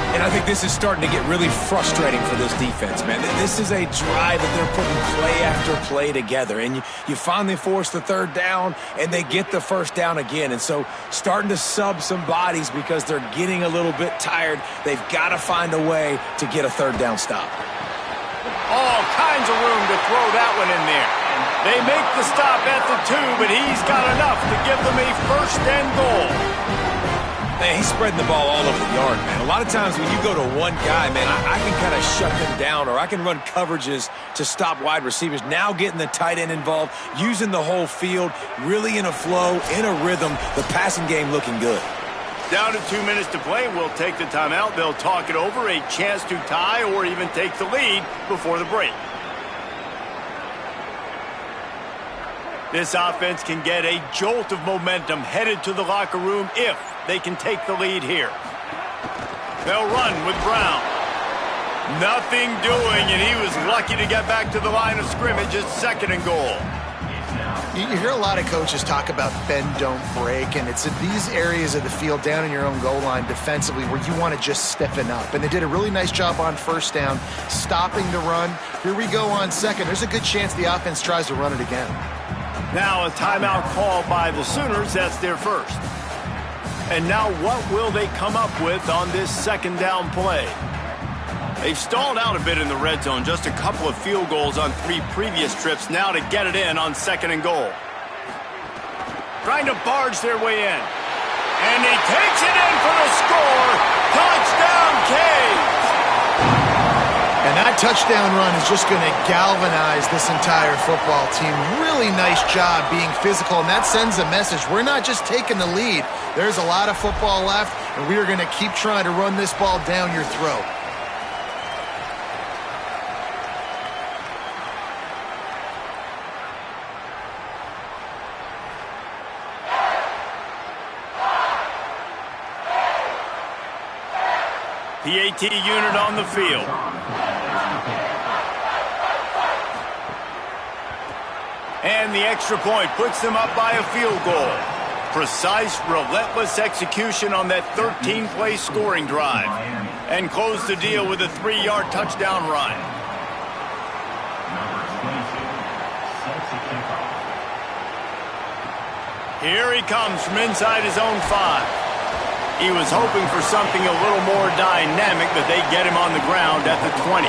And I think this is starting to get really frustrating for this defense, man. This is a drive that they're putting play after play together. And you finally force the 3rd down, and they get the 1st down again. And so starting to sub some bodies because they're getting a little bit tired. They've got to find a way to get a 3rd down stop. All kinds of room to throw that one in there. They make the stop at the 2, but he's got enough to give them a 1st and goal. Man, he's spreading the ball all over the yard, man. A lot of times when you go to one guy, man, I can kind of shut them down, or I can run coverages to stop wide receivers. Now getting the tight end involved, using the whole field, really in a flow, in a rhythm, the passing game looking good. Down to 2 minutes to play. We'll take the timeout. They'll talk it over, a chance to tie or even take the lead before the break. This offense can get a jolt of momentum headed to the locker room if they can take the lead here. They'll run with Brown. Nothing doing, and he was lucky to get back to the line of scrimmage at 2nd and goal. You hear a lot of coaches talk about bend, don't break, and it's in these areas of the field down in your own goal line defensively where you want to just stiffen up. And they did a really nice job on 1st down, stopping the run. Here we go on 2nd. There's a good chance the offense tries to run it again. Now a timeout called by the Sooners. That's their 1st. And now what will they come up with on this 2nd down play? They've stalled out a bit in the red zone. Just a couple of field goals on 3 previous trips. Now to get it in on 2nd and goal. Trying to barge their way in. And he takes it in for the score. Touchdown, Canes! And that touchdown run is just going to galvanize this entire football team. Really nice job being physical, and that sends a message. We're not just taking the lead. There's a lot of football left, and we are going to keep trying to run this ball down your throat. PAT unit on the field. And the extra point puts them up by a field goal. Precise, relentless execution on that 13-play scoring drive. And close the deal with a 3-yard touchdown run. Number 22 sets the kickoff. Here he comes from inside his own 5. He was hoping for something a little more dynamic, but they get him on the ground at the 20.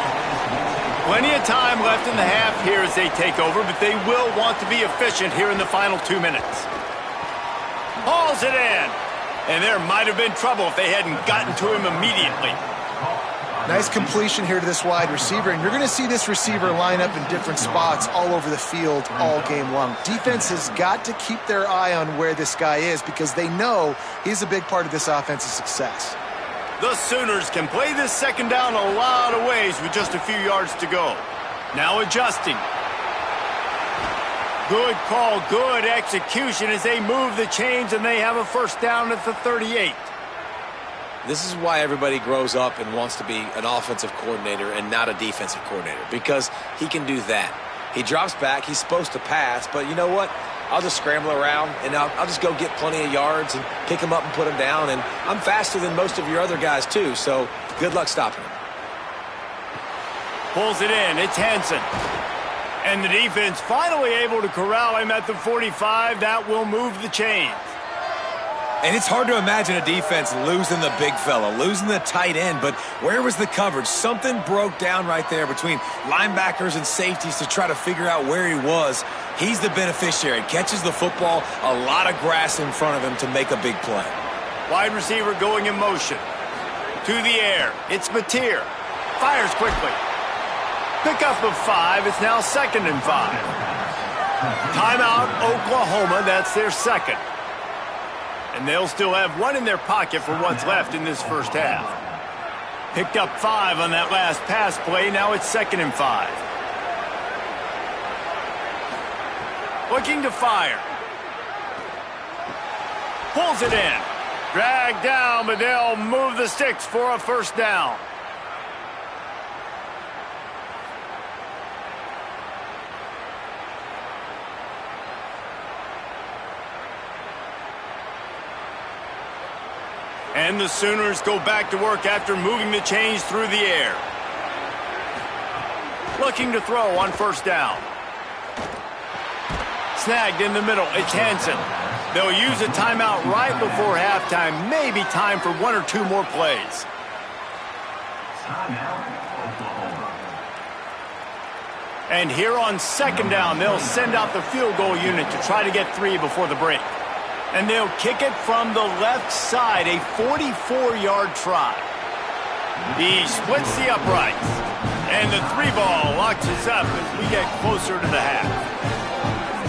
Plenty of time left in the half here as they take over, but they will want to be efficient here in the final 2 minutes. Hauls it in. And there might have been trouble if they hadn't gotten to him immediately. Nice completion here to this wide receiver, and you're going to see this receiver line up in different spots all over the field all game long. Defense has got to keep their eye on where this guy is because they know he's a big part of this offense's success. The Sooners can play this 2nd down a lot of ways with just a few yards to go. Now adjusting. Good call, good execution as they move the chains, and they have a 1st down at the 38. This is why everybody grows up and wants to be an offensive coordinator and not a defensive coordinator, because he can do that. He drops back. He's supposed to pass, but you know what? I'll just scramble around, and I'll just go get plenty of yards and pick him up and put him down, and I'm faster than most of your other guys, too, so good luck stopping him. Pulls it in. It's Henson. And the defense finally able to corral him at the 45. That will move the chains. And it's hard to imagine a defense losing the big fella, losing the tight end, but where was the coverage? Something broke down right there between linebackers and safeties to try to figure out where he was. He's the beneficiary. Catches the football, a lot of grass in front of him to make a big play. Wide receiver going in motion. To the air. It's Mateer. Fires quickly. Pick up of 5. It's now 2nd and 5. Timeout, Oklahoma. That's their second. And they'll still have one in their pocket for what's left in this first half. Picked up 5 on that last pass play. Now it's 2nd and 5. Looking to fire. Pulls it in. Dragged down, but they'll move the sticks for a first down. And the Sooners go back to work after moving the chains through the air. Looking to throw on first down. Snagged in the middle. It's Hansen. They'll use a timeout right before halftime. Maybe time for 1 or 2 more plays. Timeout, Oklahoma. And here on 2nd down, they'll send out the field goal unit to try to get 3 before the break. And they'll kick it from the left side, a 44-yard try. He splits the uprights. And the 3 ball locks us up as we get closer to the half.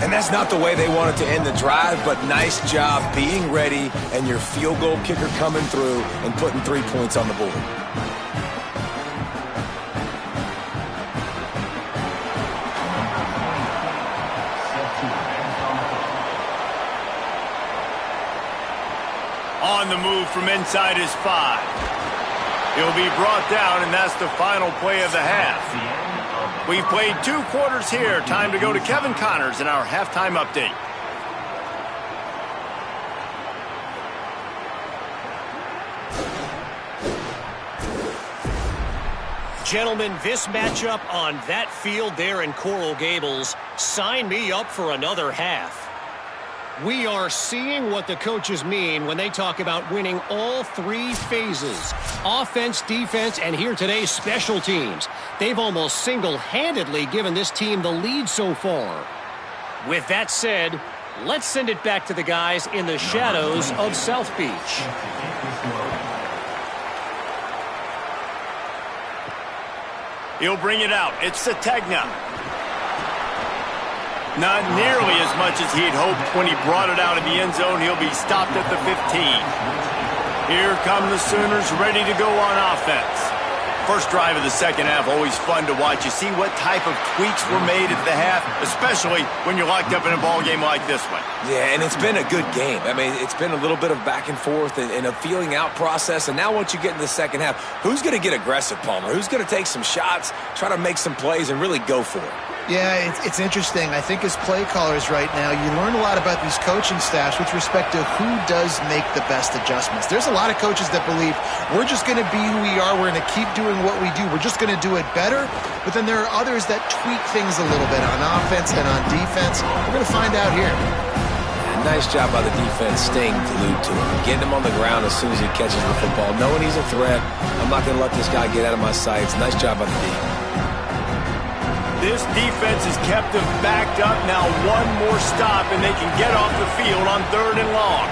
And that's not the way they wanted to end the drive, but nice job being ready and your field goal kicker coming through and putting 3 points on the board. On the move from inside his 5. He'll be brought down, and that's the final play of the half. We've played 2 quarters here. Time to go to Kevin Connors in our halftime update. Gentlemen, this matchup on that field there in Coral Gables, sign me up for another half. We are seeing what the coaches mean when they talk about winning all 3 phases. Offense, defense, and here today, special teams. They've almost single-handedly given this team the lead so far. With that said, let's send it back to the guys in the shadows of South Beach. He'll bring it out. It's Sategna. Not nearly as much as he'd hoped when he brought it out of the end zone. He'll be stopped at the 15. Here come the Sooners ready to go on offense. First drive of the second half, always fun to watch. You see what type of tweaks were made at the half, especially when you're locked up in a ball game like this one. Yeah, and it's been a good game. I mean, it's been a little bit of back and forth and a feeling out process. And now once you get in the second half, who's going to get aggressive, Palmer? Who's going to take some shots, try to make some plays, and really go for it? Yeah, it's interesting. I think as play callers right now, you learn a lot about these coaching staffs with respect to who does make the best adjustments. There's a lot of coaches that believe we're just going to be who we are. We're going to keep doing what we do. We're just going to do it better. But then there are others that tweak things a little bit on offense and on defense. We're going to find out here. Nice job by the defense staying glued to him, getting him on the ground as soon as he catches the football, knowing he's a threat. I'm not going to let this guy get out of my sights. Nice job by the D. This defense has kept them backed up. Now 1 more stop, and they can get off the field on 3rd and long.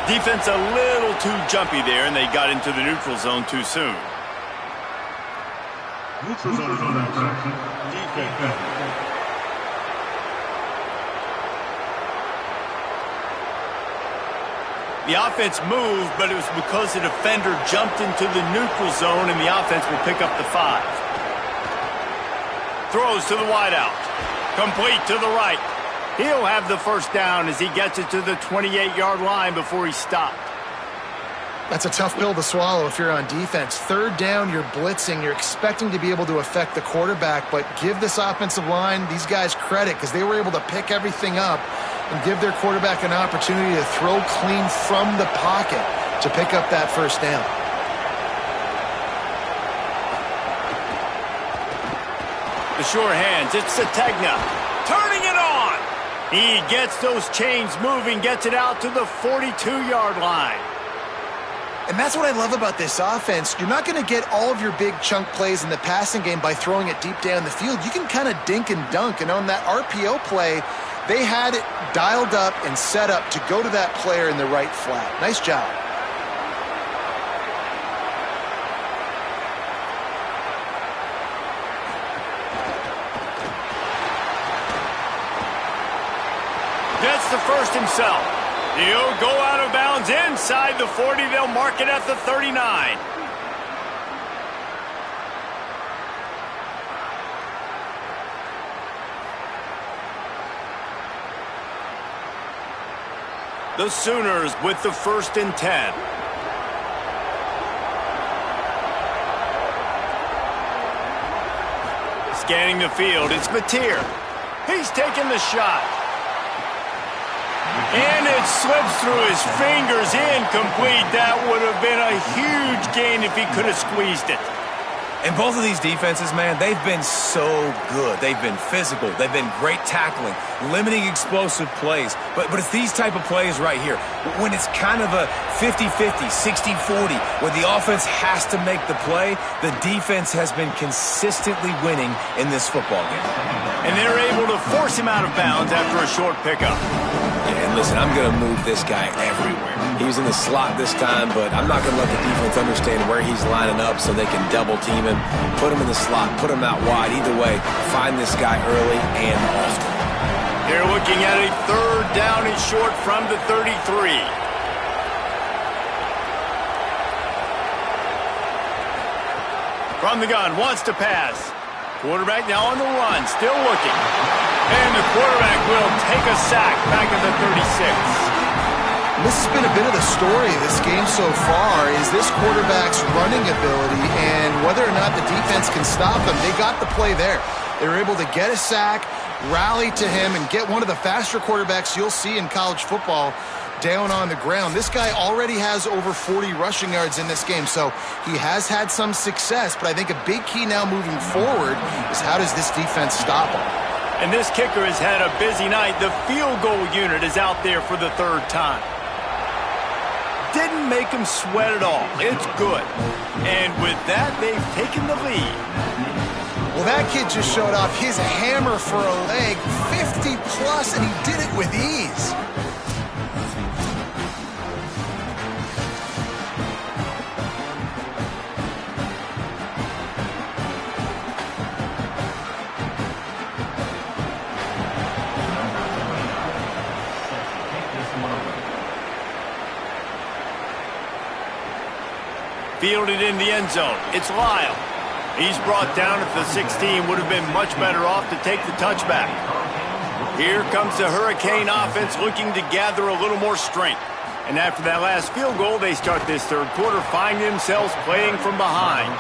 Defense a little too jumpy there, and they got into the neutral zone too soon. Neutral zone is on that section. Defense. The offense moved, but it was because the defender jumped into the neutral zone, and the offense will pick up the 5. Throws to the wideout. Complete to the right. He'll have the first down as he gets it to the 28-yard line before he's stopped. That's a tough pill to swallow if you're on defense. 3rd down, you're blitzing. You're expecting to be able to affect the quarterback, but give this offensive line, these guys, credit because they were able to pick everything up and give their quarterback an opportunity to throw clean from the pocket to pick up that first down. The sure hands, it's Sategna. Turning it on. He gets those chains moving, gets it out to the 42-yard line. And that's what I love about this offense. You're not going to get all of your big chunk plays in the passing game by throwing it deep down the field. You can kind of dink and dunk. And on that RPO play, they had it dialed up and set up to go to that player in the right flat. Nice job. Gets the first himself. He'll go out of bounds inside the 40. They'll mark it at the 39. The Sooners with the 1st and 10. Scanning the field, it's Mateer. He's taking the shot. And it slips through his fingers, incomplete. That would have been a huge gain if he could have squeezed it. And both of these defenses, man, they've been so good. They've been physical. They've been great tackling, limiting explosive plays. But it's these type of plays right here, when it's kind of a 50-50, 60-40, where the offense has to make the play, the defense has been consistently winning in this football game. And they're able to force him out of bounds after a short pickup. Yeah, and listen, I'm going to move this guy everywhere. He's in the slot this time, but I'm not going to let the defense understand where he's lining up so they can double team him, put him in the slot, put him out wide. Either way, find this guy early and often. They're looking at a 3rd down and short from the 33. From the gun, wants to pass. Quarterback now on the run, still looking. And the quarterback will take a sack back at the 36. This has been a bit of the story of this game so far, is this quarterback's running ability and whether or not the defense can stop them. They got the play there. They were able to get a sack, rally to him, and get one of the faster quarterbacks you'll see in college football down on the ground. This guy already has over 40 rushing yards in this game, so he has had some success, but I think a big key now moving forward is how does this defense stop him? And this kicker has had a busy night. The field goal unit is out there for the 3rd time. Didn't make him sweat at all. It's good. And with that, they've taken the lead. Well, that kid just showed off his hammer for a leg, 50-plus, and he did it with ease. Fielded in the end zone. It's Lyle. He's brought down at the 16. Would have been much better off to take the touchback. Here comes the Hurricane offense looking to gather a little more strength. And after that last field goal, they start this 3rd quarter, find themselves playing from behind.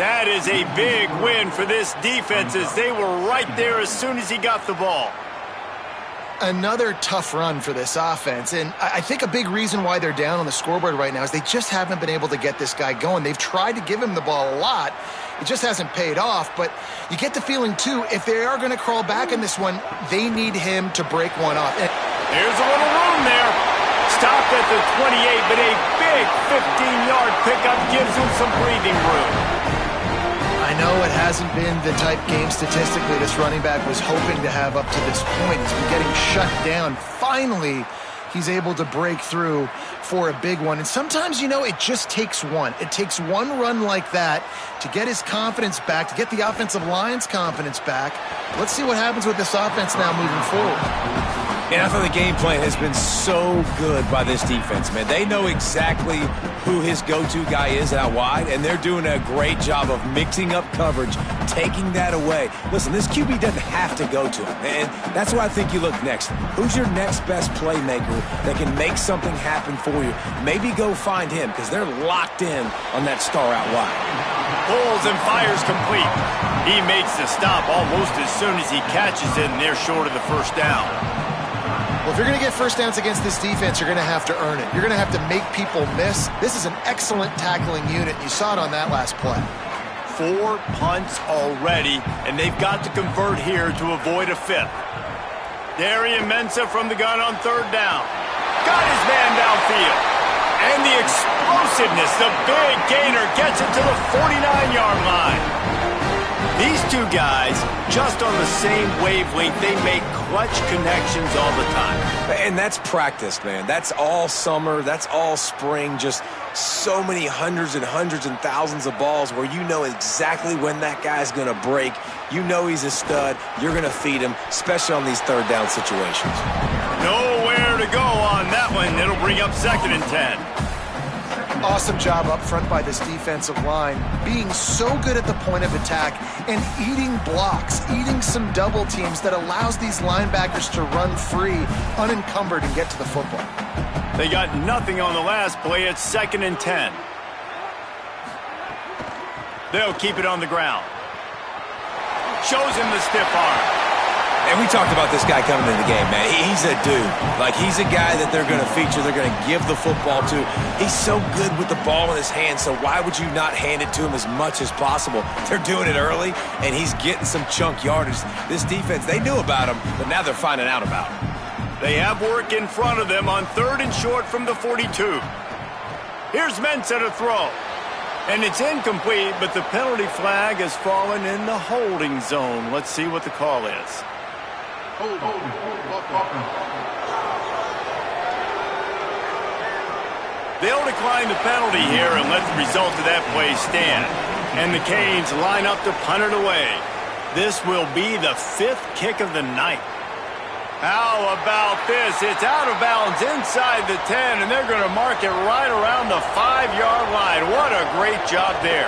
That is a big win for this defense as they were right there as soon as he got the ball. Another tough run for this offense, and I think a big reason why they're down on the scoreboard right now is they just haven't been able to get this guy going. They've tried to give him the ball a lot. It just hasn't paid off, but you get the feeling, too, if they are going to crawl back in this one, they need him to break one off. There's a little room there. Stopped at the 28, but a big 15-yard pickup gives him some breathing room. I know it hasn't been the type game statistically this running back was hoping to have up to this point. He's been getting shut down. Finally, he's able to break through for a big one. And sometimes, you know, it just takes one. It takes one run like that to get his confidence back, to get the offensive line's confidence back. Let's see what happens with this offense now moving forward. And I thought the game plan has been so good by this defense, man. They know exactly who his go-to guy is out wide, and they're doing a great job of mixing up coverage, taking that away. Listen, this QB doesn't have to go to him, and that's why I think you look next. Who's your next best playmaker that can make something happen for you? Maybe go find him, because they're locked in on that star out wide. Pulls and fires complete. He makes the stop almost as soon as he catches it, and they're short of the 1st down. Well, if you're going to get 1st downs against this defense, you're going to have to earn it. You're going to have to make people miss. This is an excellent tackling unit. You saw it on that last play. 4 punts already, and they've got to convert here to avoid a 5th. Darian Mensah from the gun on third down. Got his man downfield. And the explosiveness, the big gainer gets it to the 49-yard line. These two guys, just on the same wavelength, they make clutch connections all the time. And that's practice, man. That's all summer. That's all spring. Just so many hundreds and thousands of balls where you know exactly when that guy's going to break. You know he's a stud. You're going to feed him, especially on these third down situations. Nowhere to go on that one. It'll bring up 2nd and 10. Awesome job up front by this defensive line, being so good at the point of attack and eating blocks, eating some double teams that allows these linebackers to run free, unencumbered, and get to the football. They got nothing on the last play. It's 2nd and 10. They'll keep it on the ground. Shows him the stiff arm. And we talked about this guy coming into the game, man. He's a dude. Like, he's a guy that they're going to feature, they're going to give the football to. He's so good with the ball in his hand, so why would you not hand it to him as much as possible? They're doing it early, and he's getting some chunk yardage. This defense, they knew about him, but now they're finding out about him. They have work in front of them on 3rd and short from the 42. Here's Mensah to throw. And it's incomplete, but the penalty flag has fallen in the holding zone. Let's see what the call is. They'll decline the penalty here and let the result of that play stand. And the Canes line up to punt it away. This will be the 5th kick of the night. How about this? It's out of bounds inside the 10, and they're going to mark it right around the 5-yard line. What a great job there.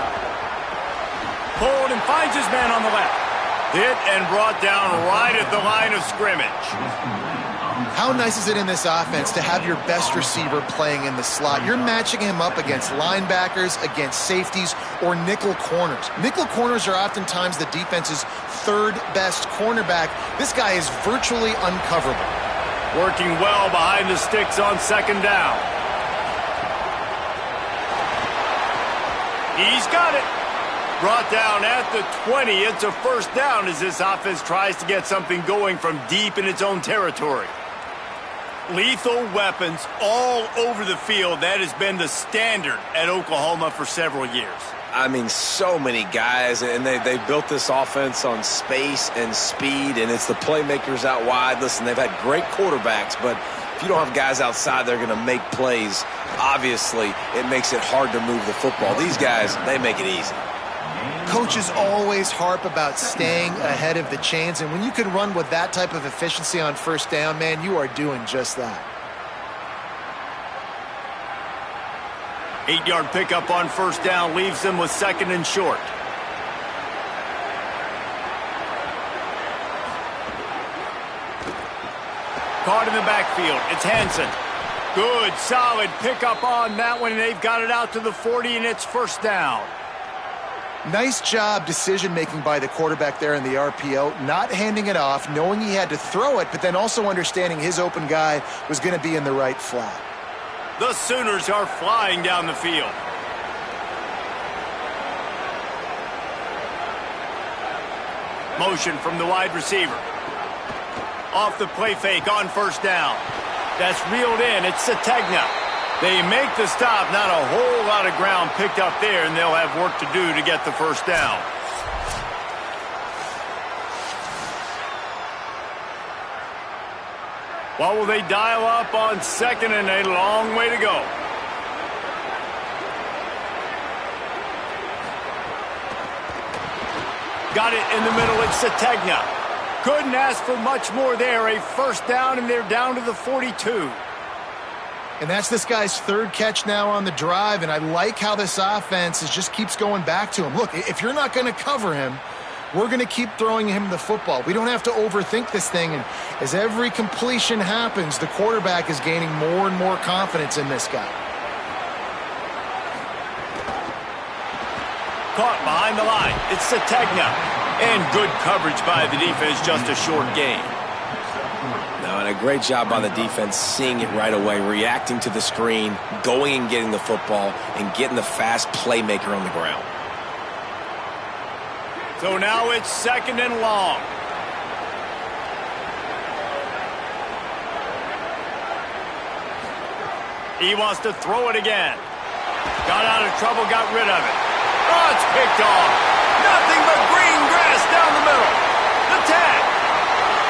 Pulled and finds his man on the left. Hit and brought down right at the line of scrimmage. How nice is it in this offense to have your best receiver playing in the slot? You're matching him up against linebackers, against safeties, or nickel corners. Nickel corners are oftentimes the defense's 3rd best cornerback. This guy is virtually uncoverable. Working well behind the sticks on 2nd down. He's got it. Brought down at the 20. It's a 1st down as this offense tries to get something going from deep in its own territory. Lethal weapons all over the field. That has been the standard at Oklahoma for several years. I mean, so many guys, and they built this offense on space and speed, and it's the playmakers out wide. Listen, they've had great quarterbacks, but if you don't have guys outside, they're going to make plays. Obviously, it makes it hard to move the football. These guys, they make it easy. Coaches always harp about staying ahead of the chains, and when you can run with that type of efficiency on 1st down, man, you are doing just that. 8-yard pickup on 1st down leaves them with 2nd and short. Caught in the backfield. It's Hansen. Good, solid pickup on that one, and they've got it out to the 40, and it's 1st down. Nice job decision-making by the quarterback there in the RPO, not handing it off, knowing he had to throw it, but then also understanding his open guy was going to be in the right flat. The Sooners are flying down the field. Motion from the wide receiver. Off the play fake on 1st down. That's reeled in. It's Sategna. They make the stop. Not a whole lot of ground picked up there, and they'll have work to do to get the 1st down. What will they dial up on 2nd and a long way to go? Got it in the middle. It's Sategna. Couldn't ask for much more there. A 1st down, and they're down to the 42. And that's this guy's 3rd catch now on the drive, and I like how this offense just keeps going back to him. Look, if you're not going to cover him, we're going to keep throwing him the football. We don't have to overthink this thing, and as every completion happens, the quarterback is gaining more and more confidence in this guy. Caught behind the line. It's Sategna. And good coverage by the defense, just a short gain. No, and a great job by the defense seeing it right away, reacting to the screen, going and getting the football, and getting the fast playmaker on the ground. So now it's 2nd and long. He wants to throw it again. Got out of trouble, got rid of it. Oh, it's picked off. Nothing but green grass down the middle. The tag.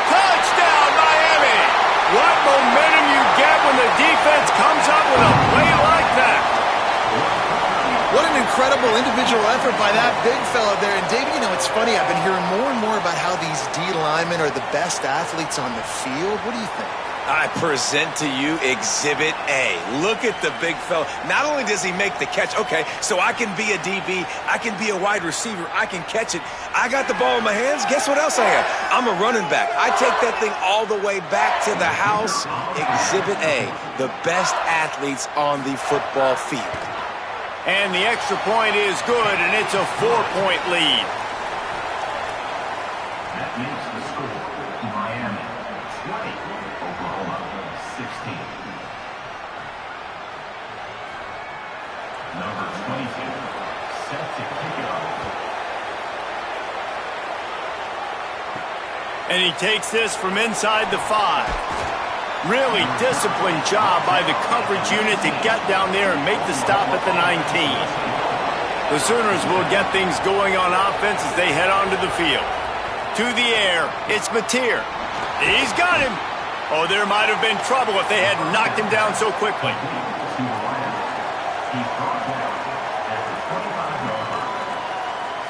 Touchdown, Miami. What momentum you get when the defense comes up with a play like that. What an incredible individual effort by that big fella there. And, David, you know, it's funny. I've been hearing more and more about how these D linemen are the best athletes on the field. What do you think? I present to you Exhibit A. Look at the big fella. Not only does he make the catch, okay, so I can be a DB, I can be a wide receiver, I can catch it. I got the ball in my hands. Guess what else I am? I'm a running back. I take that thing all the way back to the house. Exhibit A, the best athletes on the football field. And the extra point is good, and it's a 4-point lead. That makes the score Miami 20, Oklahoma 16. Number 22, set to kick it off. And he takes this from inside the 5. Really disciplined job by the coverage unit to get down there and make the stop at the 19. The Sooners will get things going on offense as they head onto the field. To the air, it's Mateer. He's got him. Oh, there might have been trouble if they had knocked him down so quickly. To the line. He's brought down at the 25-yard line.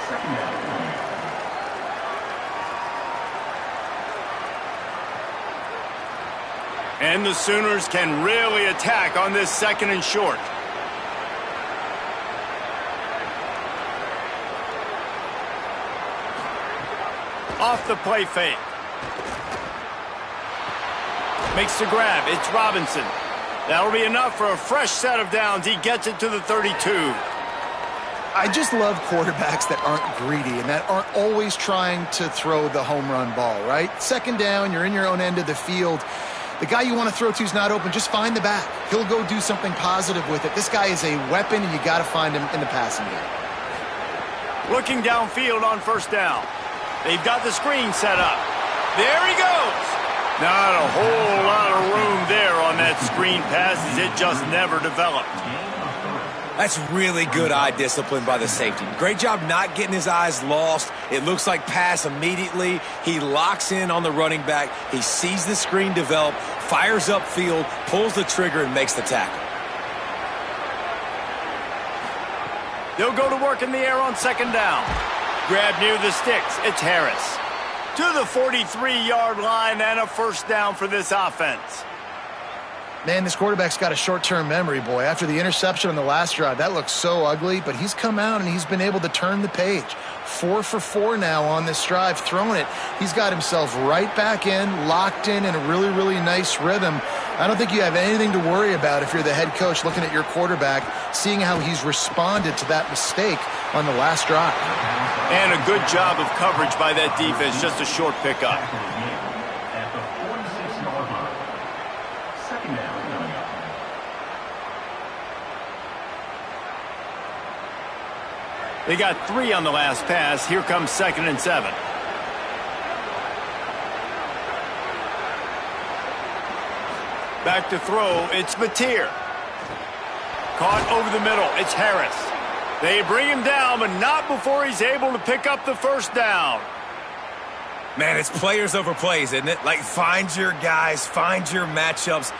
Second down. And the Sooners can really attack on this 2nd and short. Off the play fake. Makes the grab. It's Robinson. That'll be enough for a fresh set of downs. He gets it to the 32. I just love quarterbacks that aren't greedy and that aren't always trying to throw the home run ball, right? 2nd down, you're in your own end of the field. The guy you want to throw to is not open. Just find the back. He'll go do something positive with it. This guy is a weapon, and you got to find him in the passing game. Looking downfield on 1st down. They've got the screen set up. There he goes. Not a whole lot of room there on that screen pass as it just never developed. That's really good eye discipline by the safety. Great job not getting his eyes lost. It looks like pass immediately. He locks in on the running back. He sees the screen develop, fires upfield, pulls the trigger, and makes the tackle. They'll go to work in the air on 2nd down. Grab near the sticks. It's Harris. To the 43-yard line and a 1st down for this offense. Man, this quarterback's got a short-term memory, boy. After the interception on the last drive, that looked so ugly, but he's come out and he's been able to turn the page. 4 for 4 now on this drive, throwing it. He's got himself right back in, locked in a really, really nice rhythm. I don't think you have anything to worry about if you're the head coach looking at your quarterback, seeing how he's responded to that mistake on the last drive. And a good job of coverage by that defense, just a short pickup. At the 46-yard line. Second down. They got 3 on the last pass. Here comes 2nd and 7. Back to throw. It's Mateer. Caught over the middle. It's Harris. They bring him down, but not before he's able to pick up the 1st down. Man, it's players over plays, isn't it? Like, find your guys, find your matchups.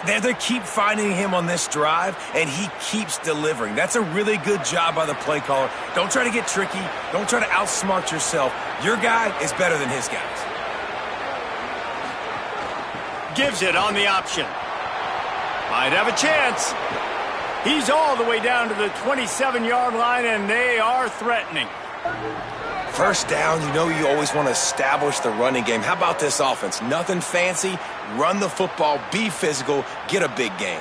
They keep finding him on this drive, and he keeps delivering. That's a really good job by the play caller. Don't try to get tricky. Don't try to outsmart yourself. Your guy is better than his guys. Gives it on the option. Might have a chance. He's all the way down to the 27-yard line, and they are threatening. 1st down, you know you always want to establish the running game. How about this offense? Nothing fancy. Run the football, be physical, get a big gain.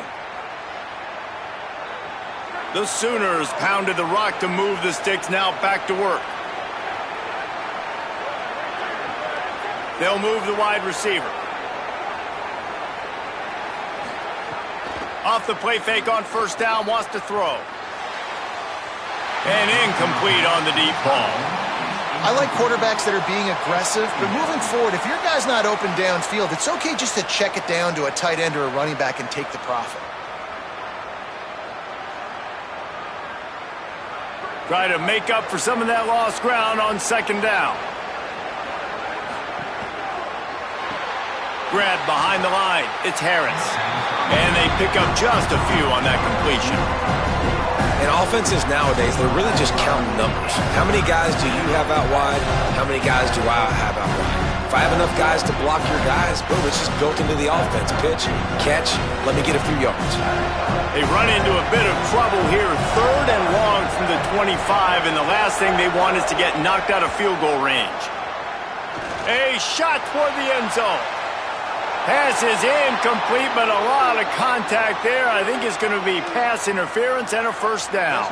The Sooners pounded the rock to move the sticks, now back to work. They'll move the wide receiver. Off the play fake on 1st down, wants to throw. And incomplete on the deep ball. I like quarterbacks that are being aggressive, but moving forward, if your guy's not open downfield, it's okay just to check it down to a tight end or a running back and take the profit. Try to make up for some of that lost ground on second down. Grab behind the line. It's Harris. And they pick up just a few on that completion. And offenses nowadays, they're really just counting numbers. How many guys do you have out wide? How many guys do I have out wide? If I have enough guys to block your guys, boom, it's just built into the offense. Pitch, catch, let me get a few yards. They run into a bit of trouble here. 3rd and long from the 25, and the last thing they want is to get knocked out of field goal range. A shot toward the end zone. Pass is incomplete, but a lot of contact there. I think it's going to be pass interference and a first down.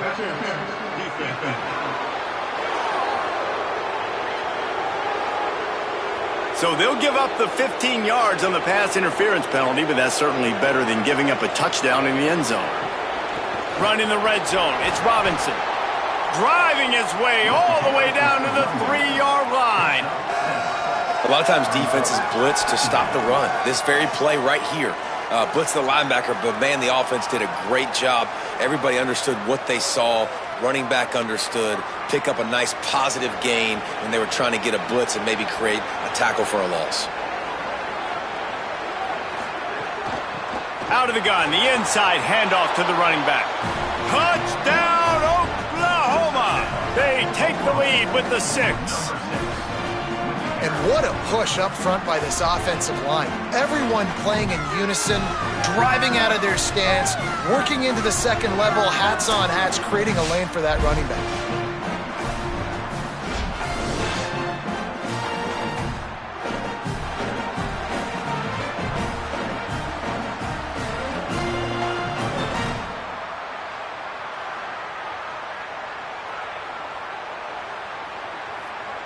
So they'll give up the 15 yards on the pass interference penalty, but that's certainly better than giving up a touchdown in the end zone. Run in the red zone. It's Robinson. Driving his way all the way down to the 3-yard line. A lot of times defenses blitz to stop the run. This very play right here, blitz the linebacker, but man, the offense did a great job. Everybody understood what they saw. Running back understood. Pick up a nice positive gain when they were trying to get a blitz and maybe create a tackle for a loss. Out of the gun, the inside handoff to the running back. Touchdown, Oklahoma! They take the lead with the 6. And what a push up front by this offensive line. Everyone playing in unison, driving out of their stance, working into the second level, hats on hats, creating a lane for that running back.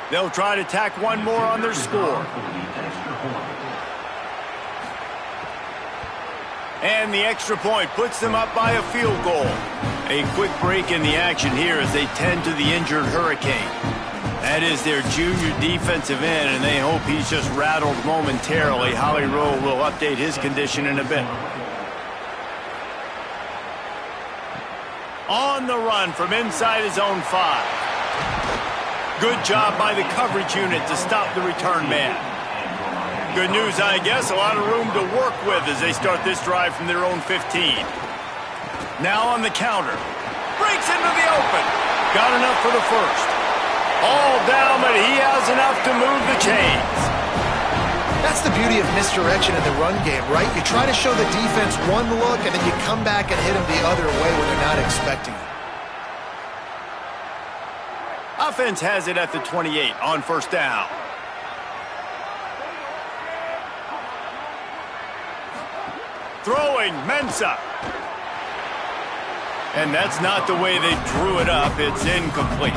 They'll try to tack one more on their score. And the extra point puts them up by a field goal. A quick break in the action here as they tend to the injured Hurricane. That is their junior defensive end, and they hope he's just rattled momentarily. Holly Rowe will update his condition in a bit. On the run from inside his own 5. Good job by the coverage unit to stop the return man. Good news, I guess, a lot of room to work with as they start this drive from their own 15. Now on the counter. Breaks into the open. Got enough for the first. All down, but he has enough to move the chains. That's the beauty of misdirection in the run game, right? You try to show the defense one look, and then you come back and hit them the other way when they're not expecting it. Offense has it at the 28 on first down. Throwing, Mensah. And that's not the way they drew it up. It's incomplete.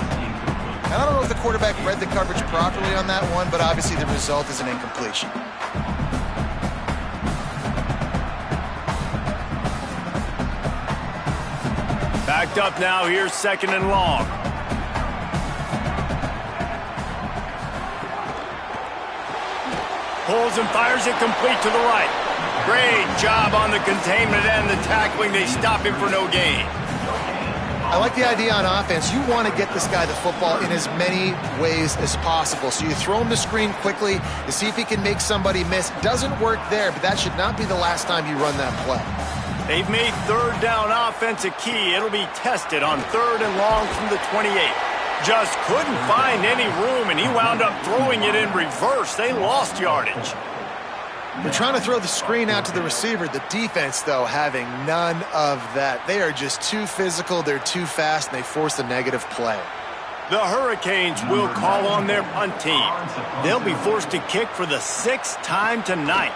I don't know if the quarterback read the coverage properly on that one, but obviously the result is an incompletion. Backed up now, here's 2nd and long. Pulls and fires it complete to the right. Great job on the containment and the tackling. They stop him for no gain. I like the idea on offense. You want to get this guy the football in as many ways as possible. So you throw him the screen quickly to see if he can make somebody miss. Doesn't work there, but that should not be the last time you run that play. They've made 3rd down offense a key. It'll be tested on 3rd and long from the 28. Just couldn't find any room, and he wound up throwing it in reverse. They lost yardage. They're trying to throw the screen out to the receiver. The defense, though, having none of that. They are just too physical, they're too fast, and they force a negative play. The Hurricanes will call on their punt team. They'll be forced to kick for the 6th time tonight.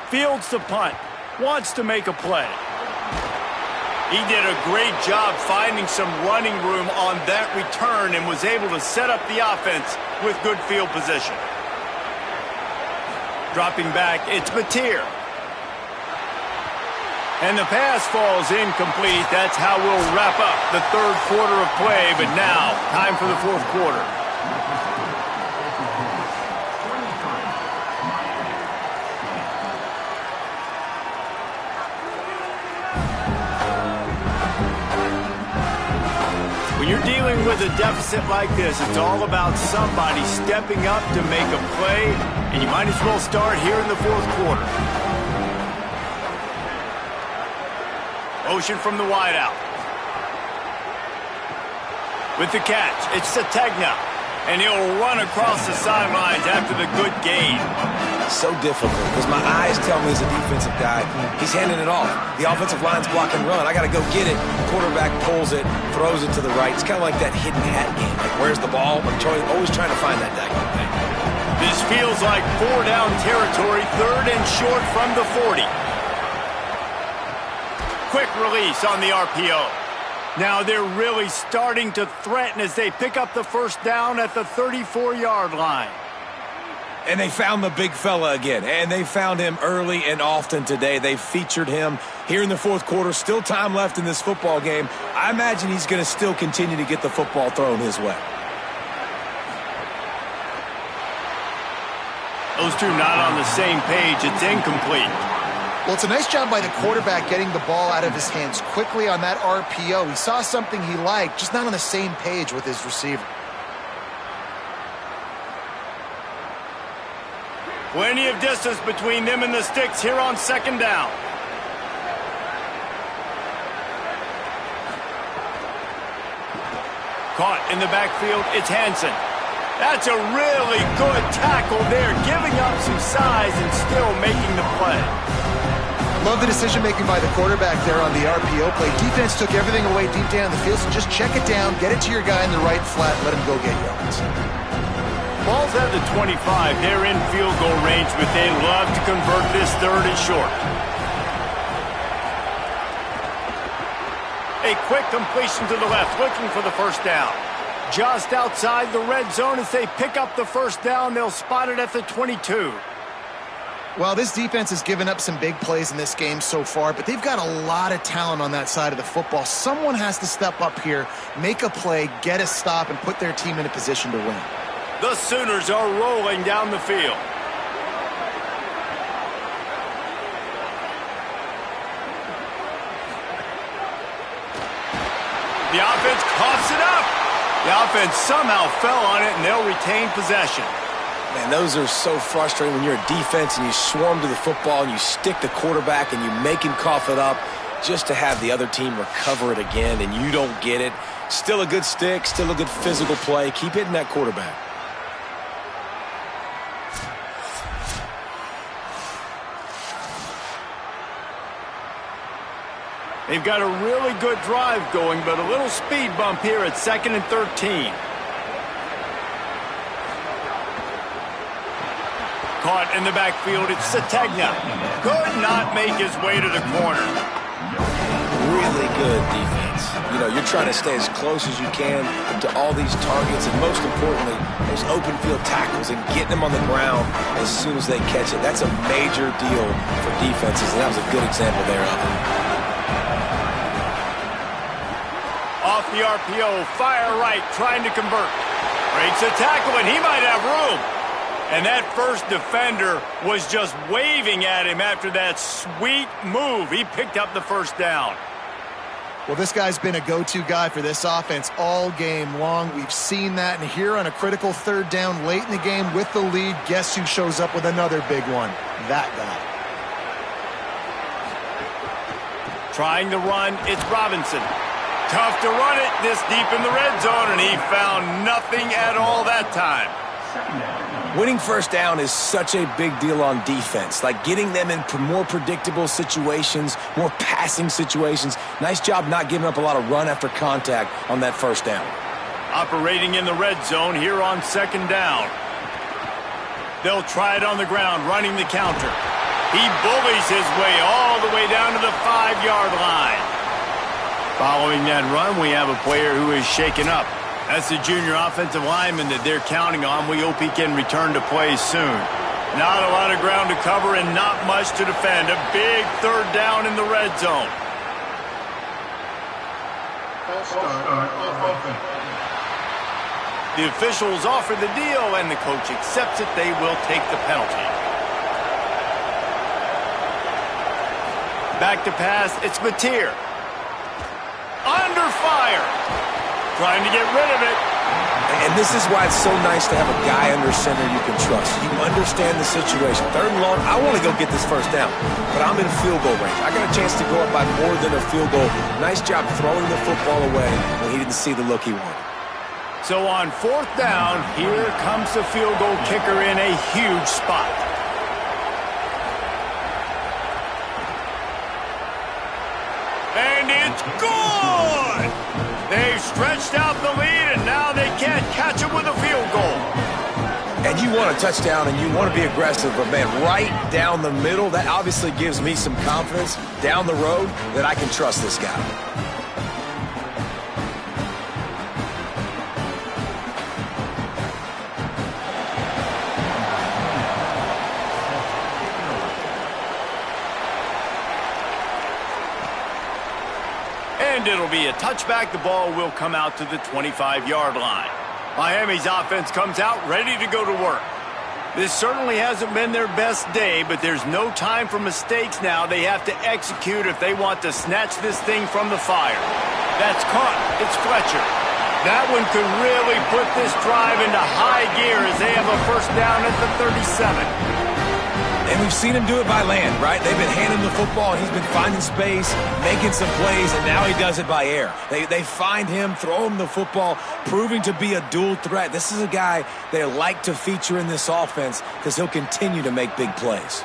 Fields the punt. Wants to make a play. He did a great job finding some running room on that return and was able to set up the offense with good field position. Dropping back, it's Mateer. And the pass falls incomplete. That's how we'll wrap up the 3rd quarter of play, but now time for the 4th quarter. When you're dealing with a deficit like this, it's all about somebody stepping up to make a play, and you might as well start here in the fourth quarter. Motion from the wideout. With the catch, it's Sategna, and he'll run across the sidelines after the good gain. So difficult because my eyes tell me as a defensive guy, he's handing it off. The offensive line's block and run. I got to go get it. Quarterback pulls it, throws it to the right. It's kind of like that hidden hat game. Like, where's the ball? I'm always trying to find that daggone thing. This feels like 4-down territory, 3rd and short from the 40. Quick release on the RPO. Now they're really starting to threaten as they pick up the first down at the 34-yard line. And they found the big fella again, and they found him early and often today. They featured him here in the fourth quarter. Still time left in this football game. I imagine he's going to still continue to get the football thrown his way. Those two not on the same page. It's incomplete. Well, it's a nice job by the quarterback getting the ball out of his hands quickly on that RPO. He saw something he liked, just not on the same page with his receiver. Plenty of distance between them and the sticks here on 2nd down. Caught in the backfield, it's Hansen. That's a really good tackle there, giving up some size and still making the play. Love the decision-making by the quarterback there on the RPO play. Defense took everything away deep down the field, so just check it down, get it to your guy in the right flat, let him go get yards. Ball's at the 25. They're in field goal range, but they love to convert this 3rd and short. A quick completion to the left, looking for the first down. Just outside the red zone as they pick up the first down. They'll spot it at the 22. Well, this defense has given up some big plays in this game so far, but they've got a lot of talent on that side of the football. Someone has to step up here, make a play, get a stop, and put their team in a position to win. The Sooners are rolling down the field. The offense coughs it up. The offense somehow fell on it, and they'll retain possession. Man, those are so frustrating when you're a defense and you swarm to the football and you stick the quarterback and you make him cough it up just to have the other team recover it again and you don't get it. Still a good stick, still a good physical play. Keep hitting that quarterback. They've got a really good drive going, but a little speed bump here at 2nd and 13. Caught in the backfield, it's Sategna. Could not make his way to the corner. Really good defense. You know, you're trying to stay as close as you can to all these targets, and most importantly, those open field tackles and getting them on the ground as soon as they catch it. That's a major deal for defenses, and that was a good example there of it. Off the RPO, fire right, trying to convert. Breaks a tackle, and he might have room. And that first defender was just waving at him after that sweet move. He picked up the first down. Well, this guy's been a go-to guy for this offense all game long. We've seen that, and here on a critical 3rd down late in the game with the lead, guess who shows up with another big one? That guy. Trying to run, it's Robinson. Tough to run it this deep in the red zone, and he found nothing at all that time. Winning first down is such a big deal on defense, like getting them in more predictable situations, more passing situations. Nice job not giving up a lot of run after contact on that first down. Operating in the red zone here on 2nd down. They'll try it on the ground, running the counter. He bullies his way all the way down to the 5-yard line. Following that run, we have a player who is shaken up. That's the junior offensive lineman that they're counting on. We hope he can return to play soon. Not a lot of ground to cover and not much to defend. A big 3rd down in the red zone. The officials offer the deal, and the coach accepts it. They will take the penalty. Back to pass, it's Mateer. Under fire. Trying to get rid of it. And this is why it's so nice to have a guy under center you can trust. You understand the situation. 3rd and long, I want to go get this first down, but I'm in field goal range. I got a chance to go up by more than a field goal. Nice job throwing the football away when he didn't see the look he wanted. So on 4th down, here comes the field goal kicker in a huge spot. And it's good! They've stretched out the lead, and now they can't catch it with a field goal. And you want a touchdown, and you want to be aggressive, but, man, right down the middle, that obviously gives me some confidence down the road that I can trust this guy. And it'll be a touchback. The ball will come out to the 25-yard line. Miami's offense comes out ready to go to work. This certainly hasn't been their best day, but there's no time for mistakes now. They have to execute if they want to snatch this thing from the fire. That's caught. It's Fletcher. That one could really put this drive into high gear as they have a first down at the 37. And we've seen him do it by land, right? They've been handing the football, and he's been finding space, making some plays, and now he does it by air. They find him, throw him the football, proving to be a dual threat. This is a guy they like to feature in this offense because he'll continue to make big plays.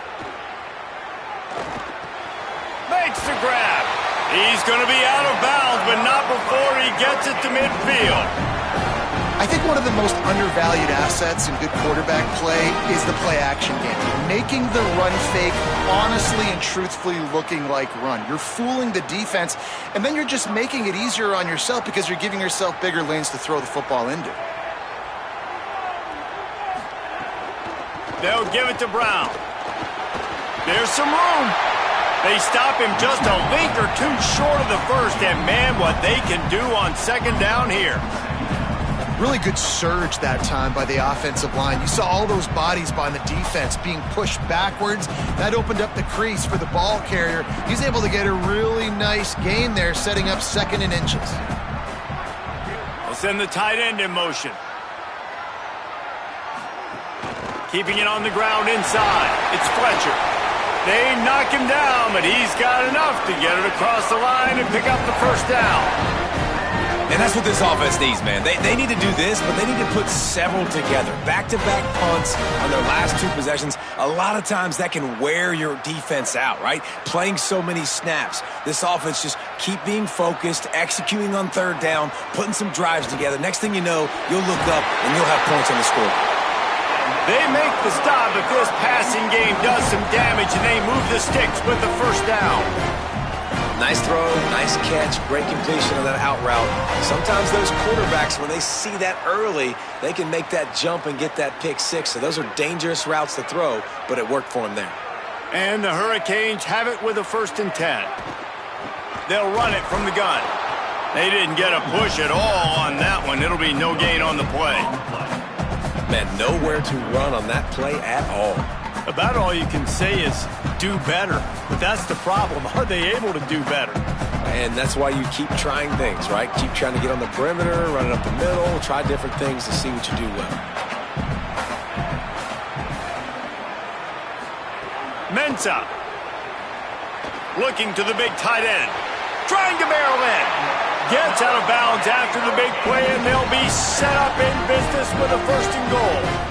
Makes the grab. He's going to be out of bounds, but not before he gets it to midfield. I think one of the most undervalued assets in good quarterback play is the play-action game. Making the run fake honestly and truthfully looking like run. You're fooling the defense, and then you're just making it easier on yourself because you're giving yourself bigger lanes to throw the football into. They'll give it to Brown. There's some room. They stop him just a link or two short of the first, and man, what they can do on 2nd down here. Really good surge that time by the offensive line. You saw all those bodies by the defense being pushed backwards. That opened up the crease for the ball carrier. He's able to get a really nice gain there, setting up 2nd and inches. They'll send the tight end in motion. Keeping it on the ground inside. It's Fletcher. They knock him down, but he's got enough to get it across the line and pick up the first down. And that's what this offense needs, man. They need to do this, but they need to put several together. Back-to-back punts on their last 2 possessions. A lot of times that can wear your defense out, right? Playing so many snaps. This offense just keep being focused, executing on 3rd down, putting some drives together. Next thing you know, you'll look up and you'll have points on the score. They make the stop, but this passing game does some damage, and they move the sticks with the first down. Nice throw, nice catch, great completion on that out route. Sometimes those quarterbacks, when they see that early, they can make that jump and get that pick 6. So those are dangerous routes to throw, but it worked for him there. And the Hurricanes have it with a 1st and 10. They'll run it from the gun. They didn't get a push at all on that one. It'll be no gain on the play. Man, nowhere to run on that play at all. About all you can say is do better. But that's the problem. Are they able to do better? And that's why you keep trying things, right? Keep trying to get on the perimeter, run it up the middle, try different things to see what you do well. Mensah. Looking to the big tight end. Trying to barrel in. Gets out of bounds after the big play, and they'll be set up in business with a 1st and goal.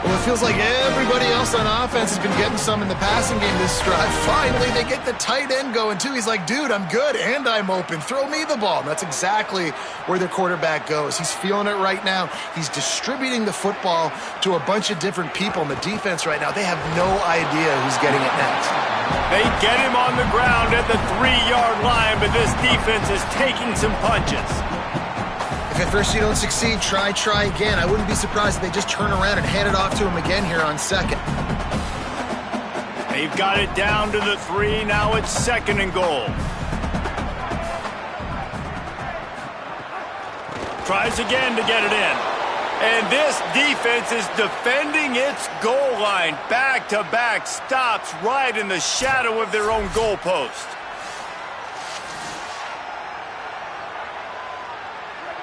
Well, it feels like everybody else on offense has been getting some in the passing game this drive. Finally, they get the tight end going, too. He's like, dude, I'm good, and I'm open. Throw me the ball. And that's exactly where their quarterback goes. He's feeling it right now. He's distributing the football to a bunch of different people in the defense right now. They have no idea who's getting it next. They get him on the ground at the 3-yard line, but this defense is taking some punches. If at first you don't succeed, try again. I wouldn't be surprised if they just turn around and hand it off to him again here on 2nd. They've got it down to the 3. Now it's 2nd and goal. Tries again to get it in. And this defense is defending its goal line. Back-to-back stops right in the shadow of their own goalpost.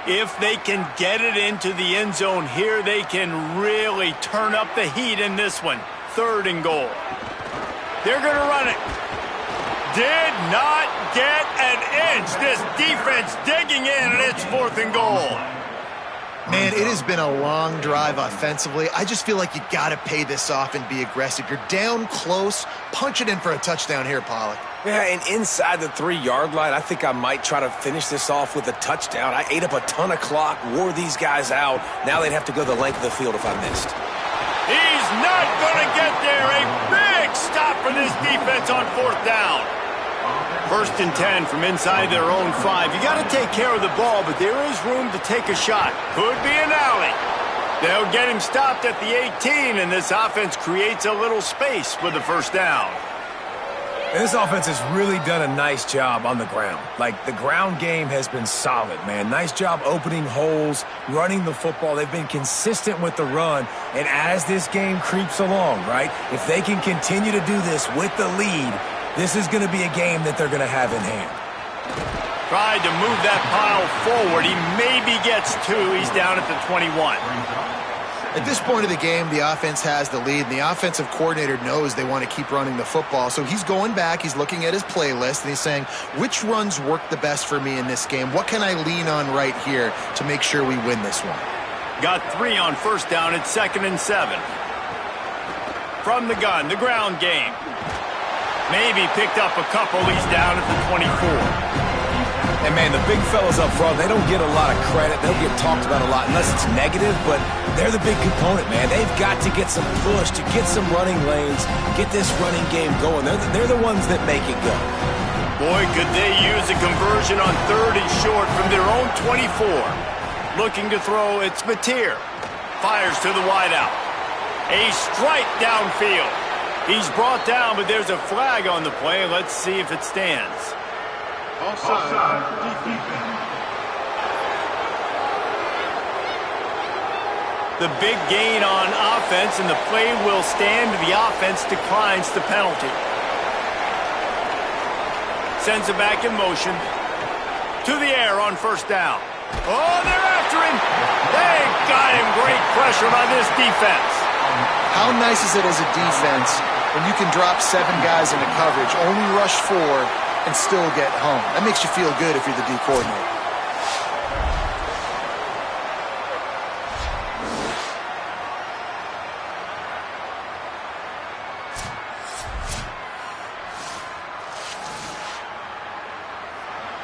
If they can get it into the end zone here, they can really turn up the heat in this one. 3rd and goal. They're going to run it. Did not get an inch. This defense digging in, and it's 4th and goal. Man, it has been a long drive offensively. I just feel like you got to pay this off and be aggressive. You're down close. Punch it in for a touchdown here, Pollack. Yeah, and inside the 3-yard line, I think I might try to finish this off with a touchdown. I ate up a ton of clock, wore these guys out. Now they'd have to go the length of the field if I missed. He's not going to get there. A big stop for this defense on 4th down. 1st and 10 from inside their own 5. You got to take care of the ball, but there is room to take a shot. Could be an alley. They'll get him stopped at the 18, and this offense creates a little space with the 1st down. And this offense has really done a nice job on the ground. Like, the ground game has been solid, man. Nice job opening holes, running the football. They've been consistent with the run. And as this game creeps along, right, if they can continue to do this with the lead, this is going to be a game that they're going to have in hand. Tried to move that pile forward. He maybe gets 2. He's down at the 21. At this point of the game, the offense has the lead, and the offensive coordinator knows they want to keep running the football. So he's going back, he's looking at his playlist, and he's saying, which runs work the best for me in this game? What can I lean on right here to make sure we win this one? Got 3 on 1st down. It's 2nd and 7. From the gun, the ground game. Maybe picked up a couple. He's down at the 24. And, man, the big fellas up front, they don't get a lot of credit. They'll get talked about a lot unless it's negative, but they're the big component, man. They've got to get some push, to get some running lanes, get this running game going. They're the ones that make it go. Boy, could they use a conversion on 3rd and short from their own 24. Looking to throw, it's Mateer. Fires to the wideout. A strike downfield. He's brought down, but there's a flag on the play. Let's see if it stands. Offside, defense. The big gain on offense, and the play will stand. The offense declines the penalty. Sends it back in motion. To the air on 1st down. Oh, they're after him. They got him. Great pressure by this defense. How nice is it as a defense when you can drop 7 guys into coverage, only rush 4, and still get home? That makes you feel good if you're the D coordinator.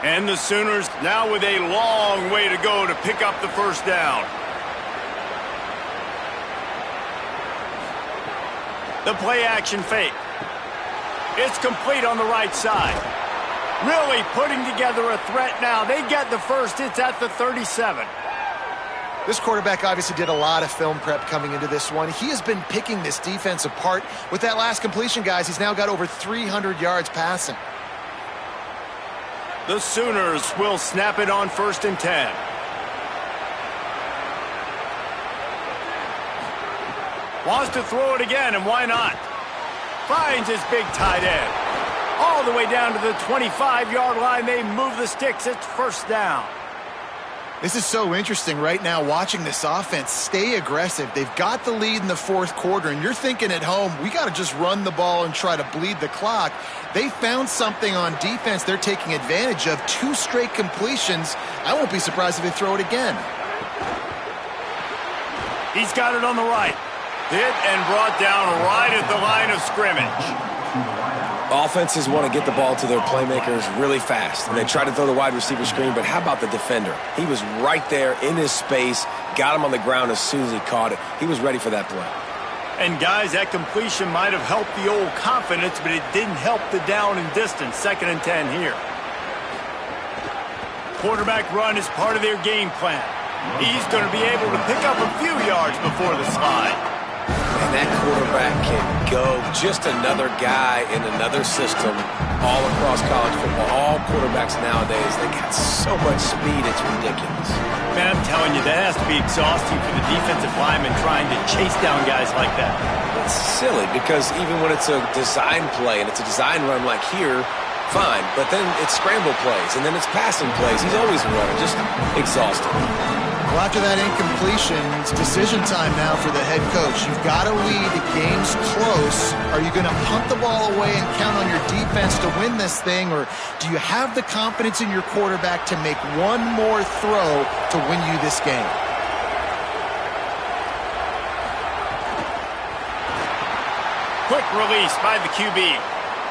And the Sooners now with a long way to go to pick up the 1st down. The play action fake. It's complete on the right side. Really putting together a threat now. They get the 1st. It's at the 37. This quarterback obviously did a lot of film prep coming into this one. He has been picking this defense apart. With that last completion, guys, he's now got over 300 yards passing. The Sooners will snap it on 1st and 10. Wants to throw it again, and why not? Finds his big tight end. All the way down to the 25-yard line. They move the sticks. It's 1st down. This is so interesting right now, watching this offense stay aggressive. They've got the lead in the 4th quarter, and you're thinking at home, we got to just run the ball and try to bleed the clock. They found something on defense they're taking advantage of. 2 straight completions. I won't be surprised if they throw it again. He's got it on the right. Hit and brought down right at the line of scrimmage. Offenses want to get the ball to their playmakers really fast, and they try to throw the wide receiver screen, but how about the defender? He was right there in his space, got him on the ground as soon as he caught it. He was ready for that play. And, guys, that completion might have helped the old confidence, but it didn't help the down and distance. 2nd and 10 here. Quarterback run is part of their game plan. He's going to be able to pick up a few yards before the slide. And that quarterback can go. Just another guy in another system all across college football. All quarterbacks nowadays, they got so much speed, it's ridiculous. Man, I'm telling you, that has to be exhausting for the defensive lineman trying to chase down guys like that. It's silly because even when it's a design play and it's a design run like here, fine. But then it's scramble plays, and then it's passing plays. He's always running, just exhausted. Well, after that incompletion, it's decision time now for the head coach. You've got to lead. The game's close. Are you going to punt the ball away and count on your defense to win this thing, or do you have the confidence in your quarterback to make one more throw to win you this game? Quick release by the QB.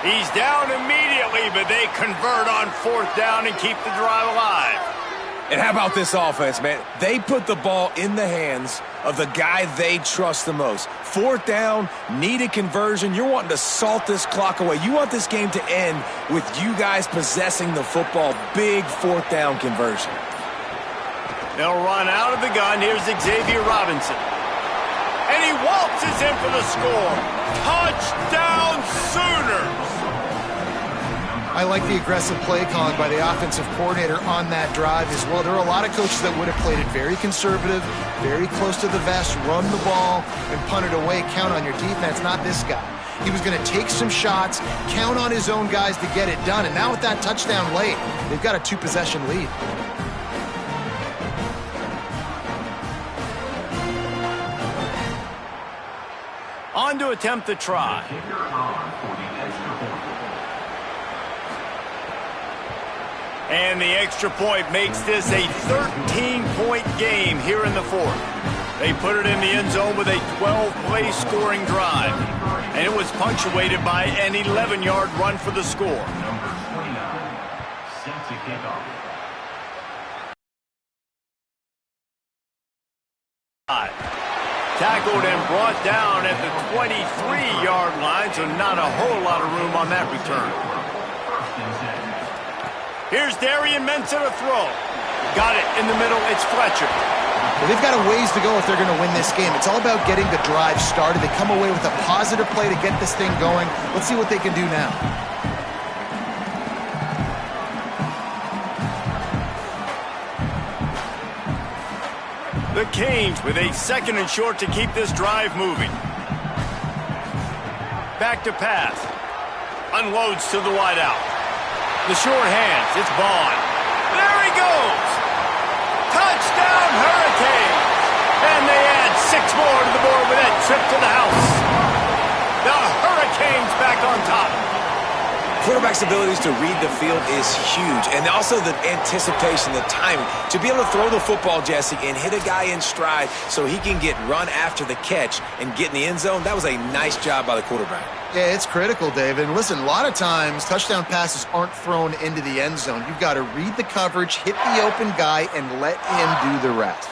He's down immediately, but they convert on 4th down and keep the drive alive. And how about this offense, man? They put the ball in the hands of the guy they trust the most. 4th down, needed conversion. You're wanting to salt this clock away. You want this game to end with you guys possessing the football. Big 4th down conversion. They'll run out of the gun. Here's Xavier Robinson. And he waltzes in for the score. Touchdown Sooners! I like the aggressive play calling by the offensive coordinator on that drive as well. There are a lot of coaches that would have played it very conservative, very close to the vest, run the ball, and punt it away, count on your defense. Not this guy. He was going to take some shots, count on his own guys to get it done. And now with that touchdown late, they've got a 2-possession lead. On to attempt the try. And the extra point makes this a 13-point game here in the 4th. They put it in the end zone with a 12-play scoring drive. And it was punctuated by an 11-yard run for the score. Number 29, set to kick off. Tackled and brought down at the 23-yard line, so not a whole lot of room on that return. Here's Darian Mensah to throw. Got it in the middle. It's Fletcher. Well, they've got a ways to go if they're going to win this game. It's all about getting the drive started. They come away with a positive play to get this thing going. Let's see what they can do now. The Canes with a 2nd and short to keep this drive moving. Back to pass. Unloads to the wideout. The short hands. It's Vaughn. There he goes. Touchdown Hurricanes. And they add 6 more to the board with that trip to the house. The Hurricanes back on top. Quarterback's abilities to read the field is huge, and also the anticipation, the timing. To be able to throw the football, Jesse, and hit a guy in stride so he can get run after the catch and get in the end zone, that was a nice job by the quarterback. Yeah, it's critical, David. And listen, a lot of times touchdown passes aren't thrown into the end zone. You've got to read the coverage, hit the open guy, and let him do the rest.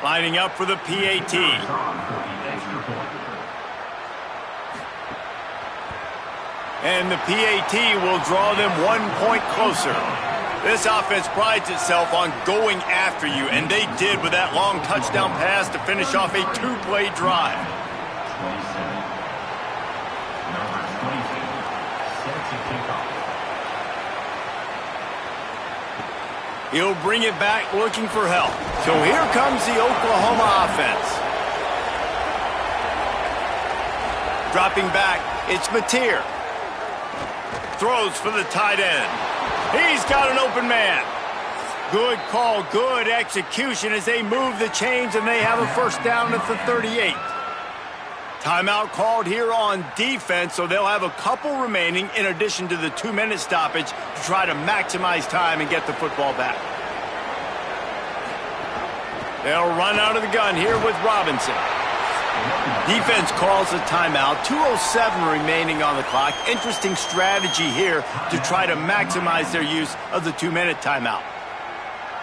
Lining up for the PAT. And the PAT will draw them 1 point closer. This offense prides itself on going after you, and they did with that long touchdown pass to finish off a 2-play drive. 27. Number 22, set to kick off. He'll bring it back looking for help. So here comes the Oklahoma offense. Dropping back, it's Mateer. Throws for the tight end. He's got an open man. Good call, good execution as they move the chains and they have a 1st down at the 38. Timeout called here on defense, so they'll have a couple remaining in addition to the 2-minute stoppage to try to maximize time and get the football back. They'll run out of the gun here with Robinson. Defense calls a timeout. 2:07 remaining on the clock. Interesting strategy here to try to maximize their use of the 2-minute timeout.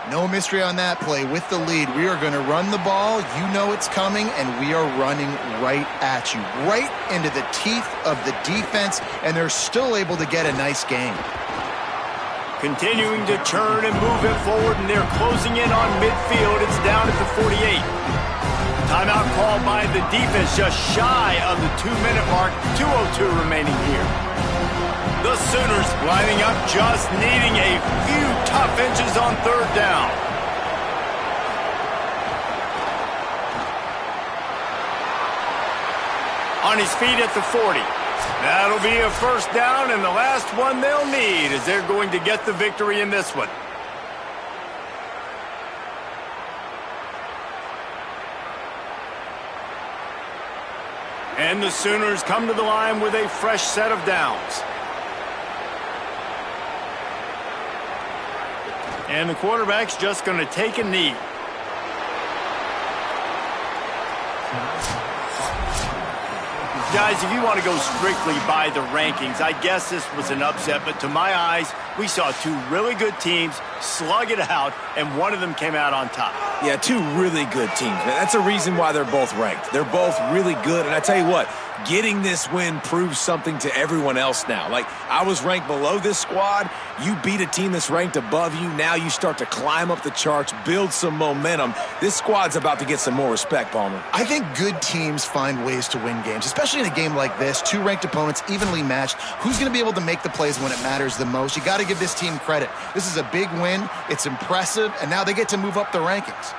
No mystery on that play. With the lead, we are going to run the ball. You know it's coming, and we are running right at you, right into the teeth of the defense, and they're still able to get a nice gain. Continuing to turn and move it forward, and they're closing in on midfield. It's down at the 48. Timeout called by the defense just shy of the 2-minute mark. 2:02 remaining here. The Sooners lining up, just needing a few tough inches on third down. On his feet at the 40. That'll be a first down, and the last one they'll need as they're going to get the victory in this one. And the Sooners come to the line with a fresh set of downs. And the quarterback's just going to take a knee. Guys, if you want to go strictly by the rankings, I guess this was an upset, but to my eyes, we saw two really good teams slug it out, and one of them came out on top. Yeah, two really good teams. That's a reason why they're both ranked. They're both really good, and I tell you what, getting this win proves something to everyone else now. Like, I was ranked below this squad. You beat a team that's ranked above you. Now you start to climb up the charts, build some momentum. This squad's about to get some more respect, Palmer. I think good teams find ways to win games, especially in a game like this. Two ranked opponents, evenly matched. Who's going to be able to make the plays when it matters the most? You got to give this team credit. This is a big win. It's impressive, and now they get to move up the rankings.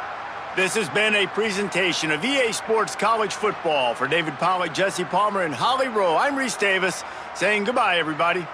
This has been a presentation of EA Sports College Football. For David Pollack, Jesse Palmer, and Holly Rowe, I'm Reese Davis saying goodbye, everybody.